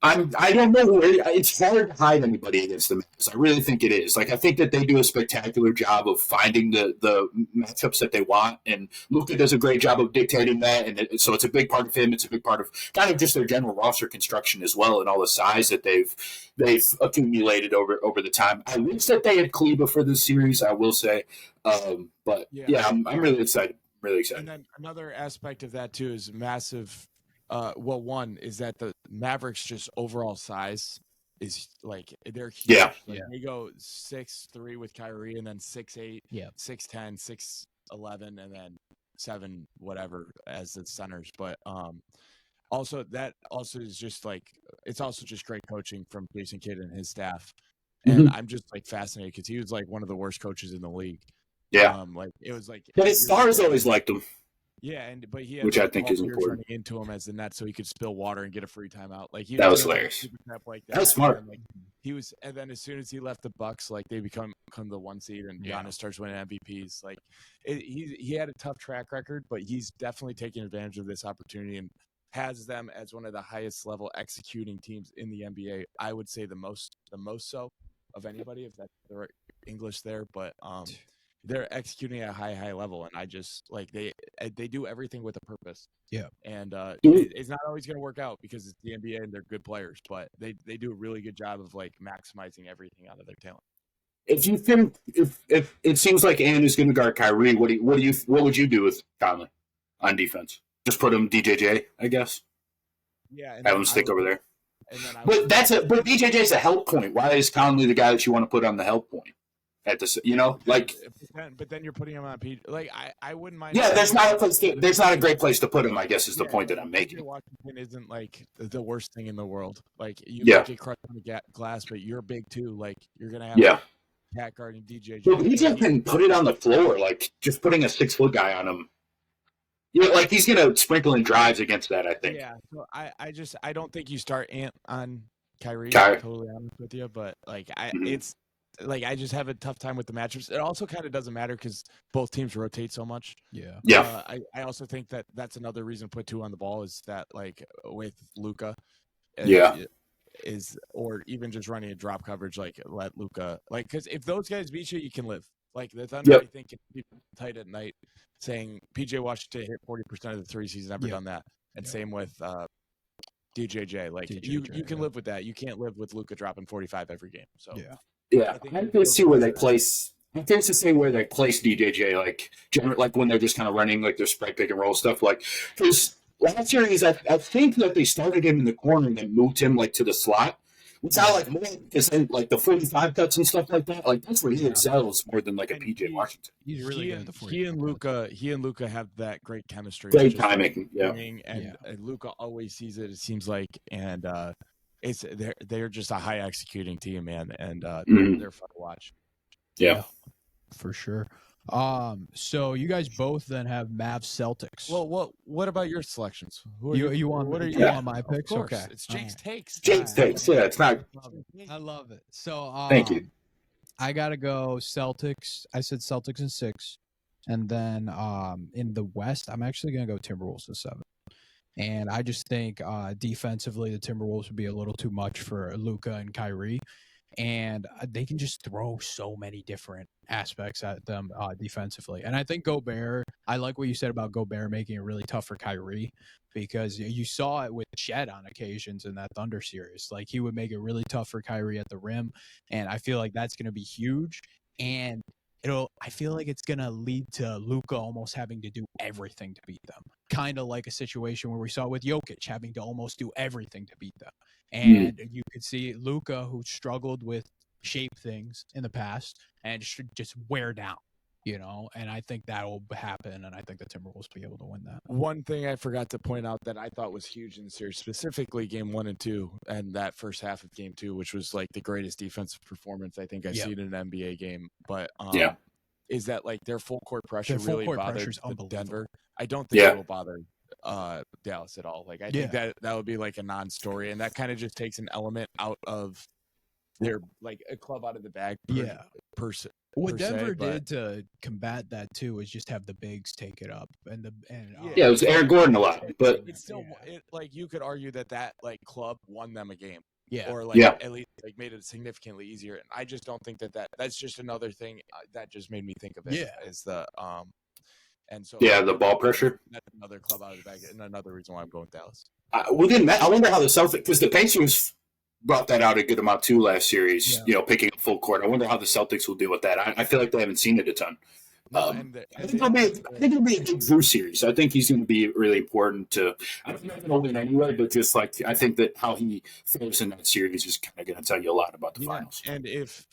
I don't know where it's hard to hide anybody against the Mavs. I really think it is. Like I think that they do a spectacular job of finding the matchups that they want, and Luka does a great job of dictating that. And so it's a big part of him. It's a big part of kind of just their general roster construction as well, and all the size that they've accumulated over the time. I wish that they had Kleba for this series. I will say, but yeah, I'm really excited. Really excited. And then another aspect of that too is massive. Well, one is that the Mavericks just overall size is like they're huge. Yeah. Like, they go 6'3" with Kyrie, and then 6'8", Yeah. 6'10", 6'11", and then 7 whatever as the centers. But also is just like it's also just great coaching from Jason Kidd and his staff. And I'm just like fascinated because he was like one of the worst coaches in the league. Yeah. Like it was like. But his stars always liked him. Yeah, but he had which I think is important. Running into him as the net so he could spill water and get a free timeout. Like that was hilarious. Like That's smart. And, like, and then as soon as he left the Bucks, like they become the 1 seed, and Giannis starts winning MVPs. Like he had a tough track record, but he's definitely taking advantage of this opportunity and has them as one of the highest level executing teams in the NBA. I would say the most so of anybody, if that's the right English there, but they're executing at a high level, and I just like they do everything with a purpose. Yeah, and it's not always going to work out because it's the NBA and they're good players, but they do a really good job of like maximizing everything out of their talent. If you think if it seems like Ant is going to guard Kyrie, what would you do with Conley on defense? Just put him DJJ, I guess. Yeah, have him stick over there. But DJJ's a help point. Why is Conley the guy that you want to put on the help point? At this, but then you're putting him on P. Like I wouldn't mind. Yeah, there's not a great place to put him. I guess is the point that I'm making. Washington isn't like the worst thing in the world. Like you get crushed on the glass, but you're big too. Like you're gonna have Cat guarding DJ. Well, he just can put it on the floor. Like just putting a 6-foot guy on him. Like he's gonna sprinkle in drives against that. I think. Yeah. So I don't think you start Ant on Kyrie. I'm totally honest with you, but like it's. Like I just have a tough time with the matchups. It also kind of doesn't matter because both teams rotate so much. Yeah. I also think that's another reason to put 2 on the ball is that like with Luka, or even just running a drop coverage, like let Luka because if those guys beat you, you can live. Like the Thunder, I think can keep tight at night, saying PJ Washington hit 40% of the threes. He's never done that, and same with DJJ. Like you can live with that. You can't live with Luka dropping 45 every game. So Yeah, I have to see where they place. I think to see where they place DJJ, like when they're just kind of running like their spread pick and roll stuff. Like because last series, I think that they started him in the corner and then moved him like to the slot. It's not like more because then like the 45 cuts and stuff like that. Like that's where he excels more than like a PJ Washington. He's really good at the 45. He and Luka have that great chemistry. Great timing, and Luka always sees it. It seems like and. They're just a high executing team, man, and they're fun to watch. Yeah, for sure. So you guys both then have Mavs Celtics. Well, what about your selections? You want my picks? Okay, it's Jake's takes. Jake's takes. Yeah, it's not. I love it. So thank you. I gotta go Celtics. I said Celtics in 6, and then in the West, I'm actually gonna go Timberwolves in 7. And I just think defensively, the Timberwolves would be a little too much for Luka and Kyrie. And they can just throw so many different aspects at them defensively. And I think Gobert, I like what you said about Gobert making it really tough for Kyrie because you saw it with Chet on occasions in that Thunder series. Like he would make it really tough for Kyrie at the rim. And I feel like that's going to be huge. And I feel like it's going to lead to Luka almost having to do everything to beat them. Kind of like a situation where we saw with Jokic having to almost do everything to beat them. And you could see Luka, who struggled with shape things in the past and should just wear down, and I think that will happen. And I think the Timberwolves will be able to win that. One thing I forgot to point out that I thought was huge in the series, specifically game 1 and 2 and that first half of game 2, which was like the greatest defensive performance I think I've seen in an NBA game. But is that like their full court pressure really bothered Denver? I don't think it will bother Dallas at all. Like I think that would be like a non-story, and that kind of just takes an element out of their like a club out of the bag What per se, Denver but- did to combat that too is just have the bigs take it up Yeah, it was Aaron Gordon a lot, but It's still like you could argue that like club won them a game. yeah. Or like Yeah. at least like made it significantly easier. And I just don't think that's just another thing that just made me think of it. Yeah. Is the and so yeah, the ball pressure. that's another club out of the bag, and another reason why I'm going with Dallas. Within that, I wonder how the Celtics, because the Pacers brought that out a good amount too last series. Yeah. You know, picking up full court. I wonder how the Celtics will deal with that. I feel like they haven't seen it a ton. No, I think it'll be a big Drew series. I think he's going to be really important to. I don't think he's going to win anyway, but just like I think that how he fares in that series is kind of going to tell you a lot about the finals. And if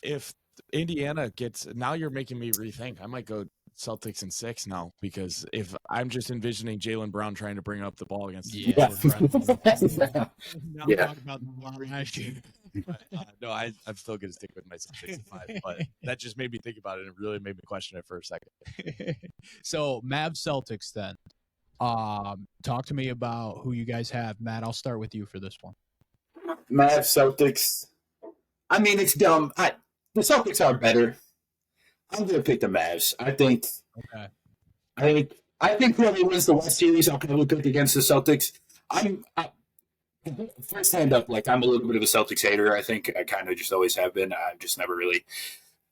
Indiana gets, now you're making me rethink. I might go Celtics in 6 now, because if I'm just envisioning Jaylen Brown trying to bring up the ball against Yeah. Now Yeah. Talk about the last year. But, no, I'm still going to stick with my Celtics in 5, but that just made me think about it and it really made me question it for a second. So Mavs Celtics then. Talk to me about who you guys have. Matt, I'll start with you for this one. Mavs, Celtics. I mean, it's dumb. The Celtics are better. I'm going to pick the Mavs. I think whoever wins the West Series, I'll probably pick against the Celtics. First hand up, like I'm a little bit of a Celtics hater. I think I kind of just always have been. I've just never really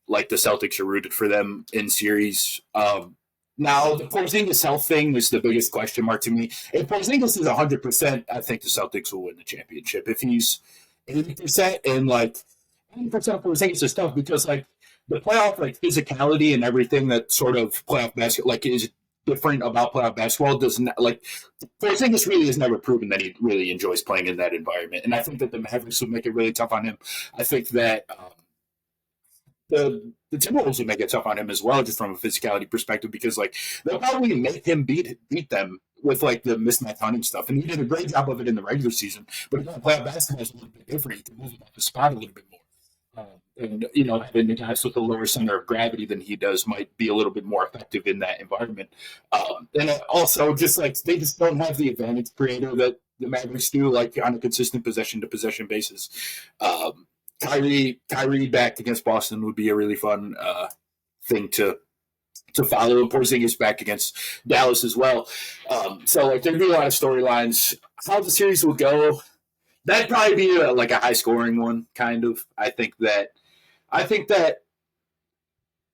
liked the Celtics or rooted for them in series. Now, the Porzingis health thing is the biggest question mark to me. If Porzingis is 100%, I think the Celtics will win the championship. If he's 80% and like 80% Porzingis is tough because like the playoff like physicality and everything that sort of playoff basketball like is different about playoff basketball does not like Porzingis really has never proven that he really enjoys playing in that environment, and I think that the Mavericks would make it really tough on him. I think that the Timberwolves would make it tough on him as well, just from a physicality perspective, because like they'll probably make him beat them with like the mismatch hunting stuff, and he did a great job of it in the regular season. But again, playoff basketball is a little bit different. He can move him off the spot a little bit more. And, you know, having the guys with a lower center of gravity than he does might be a little bit more effective in that environment. And also, just like they just don't have the advantage creator that the Mavericks do, like on a consistent possession-to-possession basis. Kyrie back against Boston would be a really fun thing to follow. And Porzingis back against Dallas as well. So, like, there'd be a lot of storylines. How the series will go, that'd probably be like a high-scoring one, kind of. I think that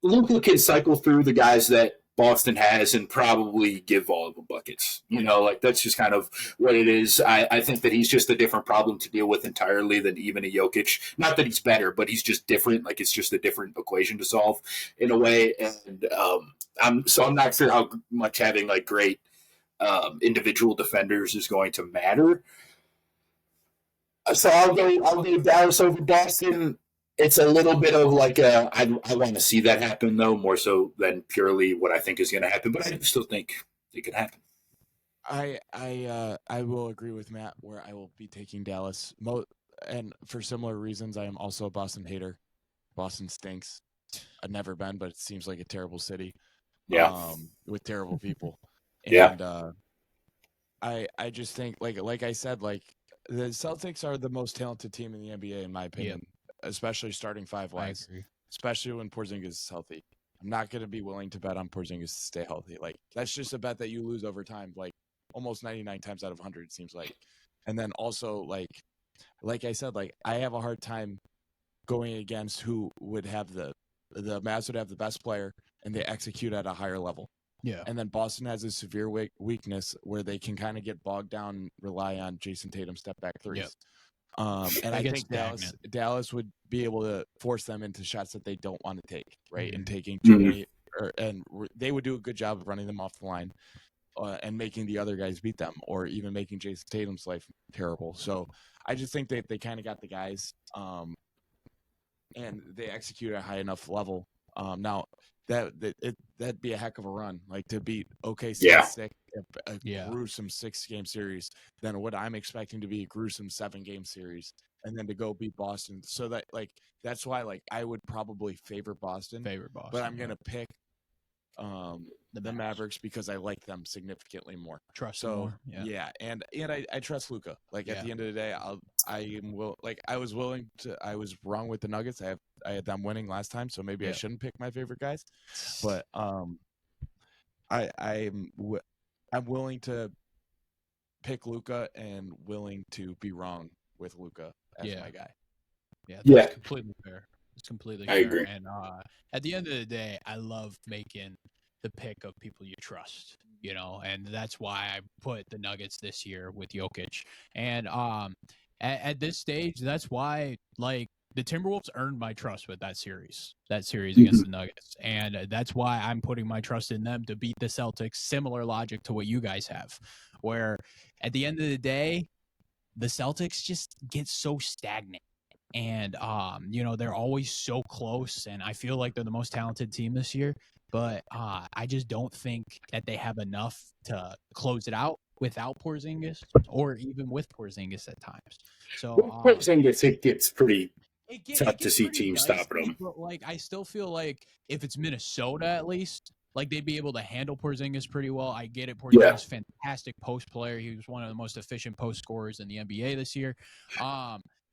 Luka can cycle through the guys that Boston has and probably give all of them buckets. You know, like that's just kind of what it is. I think that he's just a different problem to deal with entirely than even a Jokic. Not that he's better, but he's just different. Like it's just a different equation to solve in a way. And I'm not sure how much having like great individual defenders is going to matter. So I'll go Dallas over Boston. It's a little bit of like I want to see that happen though, more so than purely what I think is going to happen. But I still think it could happen. I will agree with Matt where I will be taking Dallas. And for similar reasons, I am also a Boston hater. Boston stinks. I've never been, but it seems like a terrible city. Yeah. With terrible people. And Yeah. I just think like I said, like the Celtics are the most talented team in the NBA in my opinion. Especially starting 5-wise, especially when Porzingis is healthy. I'm not going to be willing to bet on Porzingis to stay healthy. Like that's just a bet that you lose over time, like almost 99 times out of 100, it seems like. And then also, like I said, like I have a hard time going against who would have the Mavs would have the best player and they execute at a higher level. Yeah. And then Boston has a severe weakness where they can kind of get bogged down and rely on Jason Tatum step back threes. Yep. And I think Dallas would be able to force them into shots that they don't want to take, right? Mm-hmm. And taking too many, they would do a good job of running them off the line and making the other guys beat them, or even making Jason Tatum's life terrible. So I just think that they kind of got the guys, and they execute at a high enough level. Now that'd be a heck of a run, like to beat OKC a gruesome 6-game series, than what I'm expecting to be a gruesome 7-game series, and then to go beat Boston. So that that's why I would probably favor Boston, but I'm gonna pick the Mavericks because I like them significantly more. Trust more. Yeah, and I trust Luka. At the end of the day, I was wrong with the Nuggets. I have I had them winning last time, so maybe I Yeah. shouldn't pick my favorite guys. But I'm willing to pick Luka and willing to be wrong with Luka as my guy. Yeah, Yeah. that's completely fair. It's completely I fair. agree. And at the end of the day, I love making the pick of people you trust, you know, and that's why I put the Nuggets this year with Jokic. And at this stage, that's why, like, the Timberwolves earned my trust with that series against the Nuggets. And that's why I'm putting my trust in them to beat the Celtics. Similar logic to what you guys have, where at the end of the day, the Celtics just get so stagnant. And you know, they're always so close, and I feel like they're the most talented team this year, but I just don't think that they have enough to close it out without Porzingis, or even with Porzingis at times. So Porzingis, it gets pretty it tough to gets see pretty teams dicey, stopping them. but like I still feel like if it's Minnesota, at least, like they'd be able to handle Porzingis pretty well. I get it. Porzingis, fantastic post player. He was one of the most efficient post scorers in the NBA this year.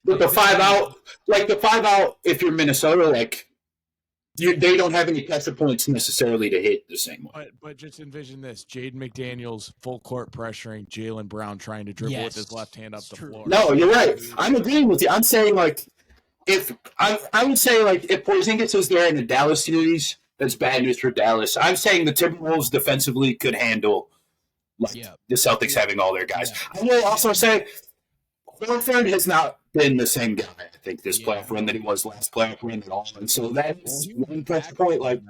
But the 5 out, if you're Minnesota, like they don't have any pressure points necessarily to hit the same way. But just envision this: Jaden McDaniels full court pressuring Jaylen Brown, trying to dribble with his left hand up the floor. No, you're right. I'm agreeing with you. I'm saying like if I would say like if Porzingis was there in the Dallas series, that's bad news for Dallas. I'm saying the Timberwolves defensively could handle the Celtics having all their guys. I will also say Horford has not been the same guy, I think, this playoff run that he was last playoff run at all. And so that's one pressure point. Like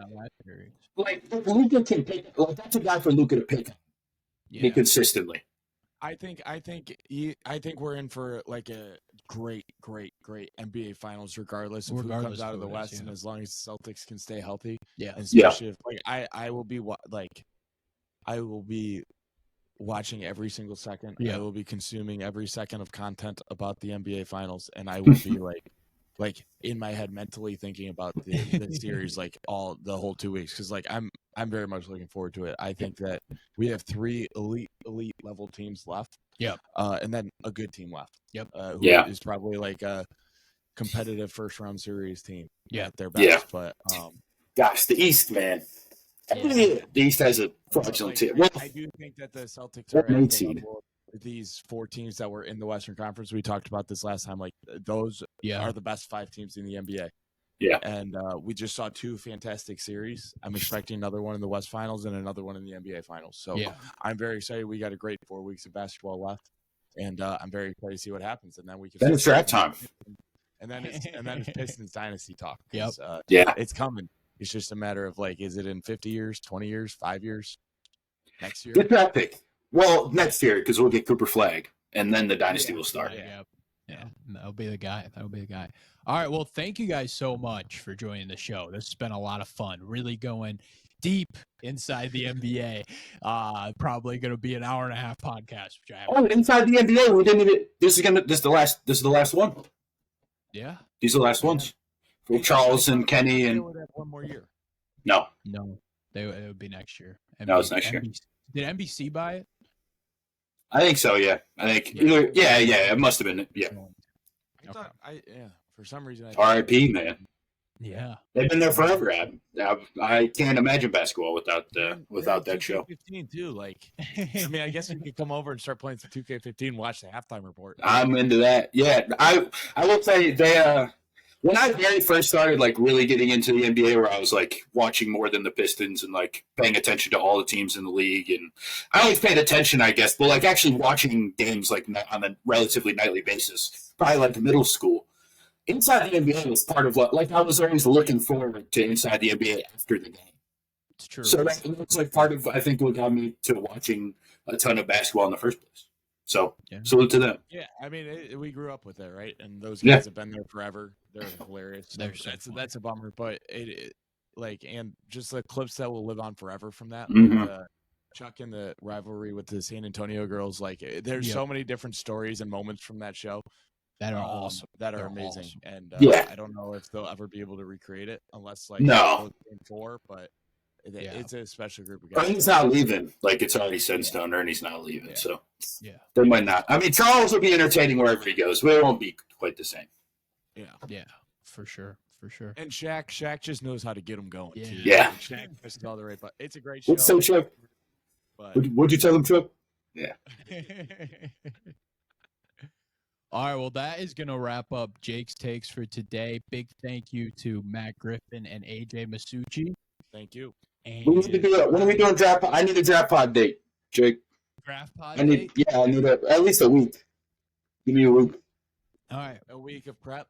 Luka can pick. Like that's a guy for Luka to pick consistently. I think we're in for like a great NBA Finals, regardless of who comes out of the West, and as long as the Celtics can stay healthy. Yeah, and especially if I will be I will be watching every single second. Yeah. I will be consuming every second of content about the NBA Finals, and I will be like in my head mentally thinking about the series like the whole 2 weeks, because like I'm very much looking forward to it. I think that we have 3 elite level teams left. Yep. And then a good team left. Yep. Who is probably like a competitive first round series team. Yeah, at their best. Yeah. But gosh, the East, man. The East has a fraudulent team. Well, I do think that the Celtics are at the level of these 4 teams that were in the Western Conference. We talked about this last time. Like those are the best 5 teams in the NBA. Yeah. And we just saw 2 fantastic series. I'm expecting another one in the West Finals and another one in the NBA Finals. So I'm very excited. We got a great 4 weeks of basketball left, and I'm very excited to see what happens. And then we can. Then it's draft time. And then it's Pistons dynasty talk. Yep. It's coming. It's just a matter of like, is it in 50 years, 20 years, 5 years, next year? Good draft pick. Well, next year, because we'll get Cooper Flag, and then the dynasty will start. Yeah, that'll be the guy. All right, well, thank you guys so much for joining the show. This has been a lot of fun, really going deep inside the NBA. Probably going to be an hour and a half podcast. Which I have inside the NBA, we didn't even. This is the last one. Yeah, these are the last ones. For Charles and Kenny and one more year. No, it would be next year. No, it's next year. Did NBC buy it? I think so. Yeah, I think. It must have been. Yeah. I thought for some reason. R.I.P. Man. Yeah, they've been there forever. I can't imagine basketball without that show. 15 too. Like, I mean, I guess we could come over and start playing some 2K15 and watch the halftime report. I'm into that. Yeah, I will say they. When I very first started, like, really getting into the NBA, where I was, like, watching more than the Pistons and, like, paying attention to all the teams in the league, and I always paid attention, I guess, but, like, actually watching games, like, on a relatively nightly basis, probably, like, middle school. Inside the NBA was part of what, like, I was always looking forward to Inside the NBA after the game. It's true. So that was, like, part of, I think, what got me to watching a ton of basketball in the first place. So, salute to them. Yeah, I mean, we grew up with it, right? And those guys have been there forever. They're hilarious. That's a bummer, but it and just the clips that will live on forever from that. Mm-hmm. Like, Chuck and the rivalry with the San Antonio girls. Like, there's so many different stories and moments from that show that are awesome. That are amazing. Awesome. And I don't know if they'll ever be able to recreate it unless in 4, but. It's a special group of guys. Ernie's not leaving. Like, it's already set in stone. Ernie's not leaving. So, they might not. I mean, Charles will be entertaining wherever he goes, but it won't be quite the same. Yeah, for sure. for sure. And Shaq just knows how to get them going. Too. Yeah. Shaq presses all the right buttons. It's a great show. So, Chip, But what'd you tell him, Chip? Yeah. All right, well, that is going to wrap up Jake's takes for today. Big thank you to Matt Griffin and AJ Massucci. thank you. And When are we doing draft? I need a draft pod date, Jake. draft pod I need date? at least a week. Give me a week. All right. A week of prep.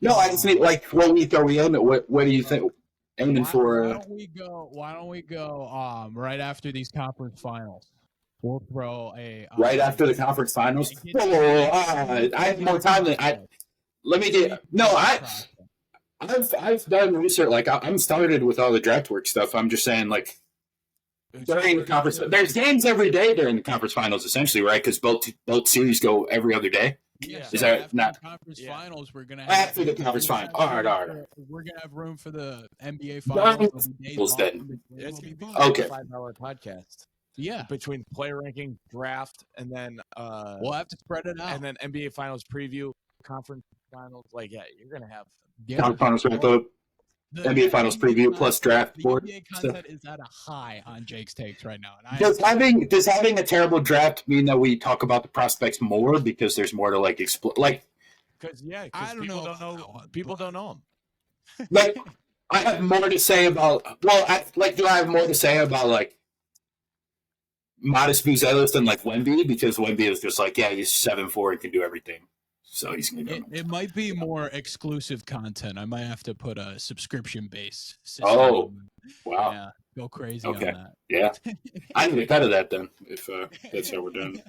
No, I just need what week are we in? What do you think? Aiming for? Why don't we go right after these conference finals? We'll throw a Right after the conference finals. I have more time than I. Let me get. No, I've done research. Like I'm started with all the draft work stuff. I'm just saying, like during the conference, there's games every day during the conference finals, essentially, right? Because both series go every other day. Yeah, Is so that after not the conference finals? We're gonna after the conference final? All right. We're gonna have room for the NBA finals. Then. It's gonna be Okay. a $5 podcast. Yeah, Between player ranking, draft, and then we'll have to spread it out. and then NBA finals preview, conference finals. Like, yeah, you're gonna have. Conference finals wrap up. The NBA finals preview plus draft The board NBA stuff. content is at a high on Jake's takes right now. And Does having a terrible draft mean that we talk about the prospects more because there's more to like explore? Like, Because I don't people know don't know. about that one, People but- don't know them. like I have more to say about. Well, do I have more to say about like Modest Buzelis than like Wemby because Wemby is just like, yeah, he's 7'4" and can do everything, so he's gonna go. It might be more exclusive content. I might have to put a subscription-based system. Oh, wow. Yeah, go crazy Okay. on that. Yeah, I need a cut of that then. If that's how we're doing.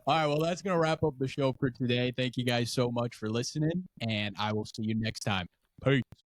All right, well, that's going to wrap up the show for today. Thank you guys so much for listening, and I will see you next time. Peace.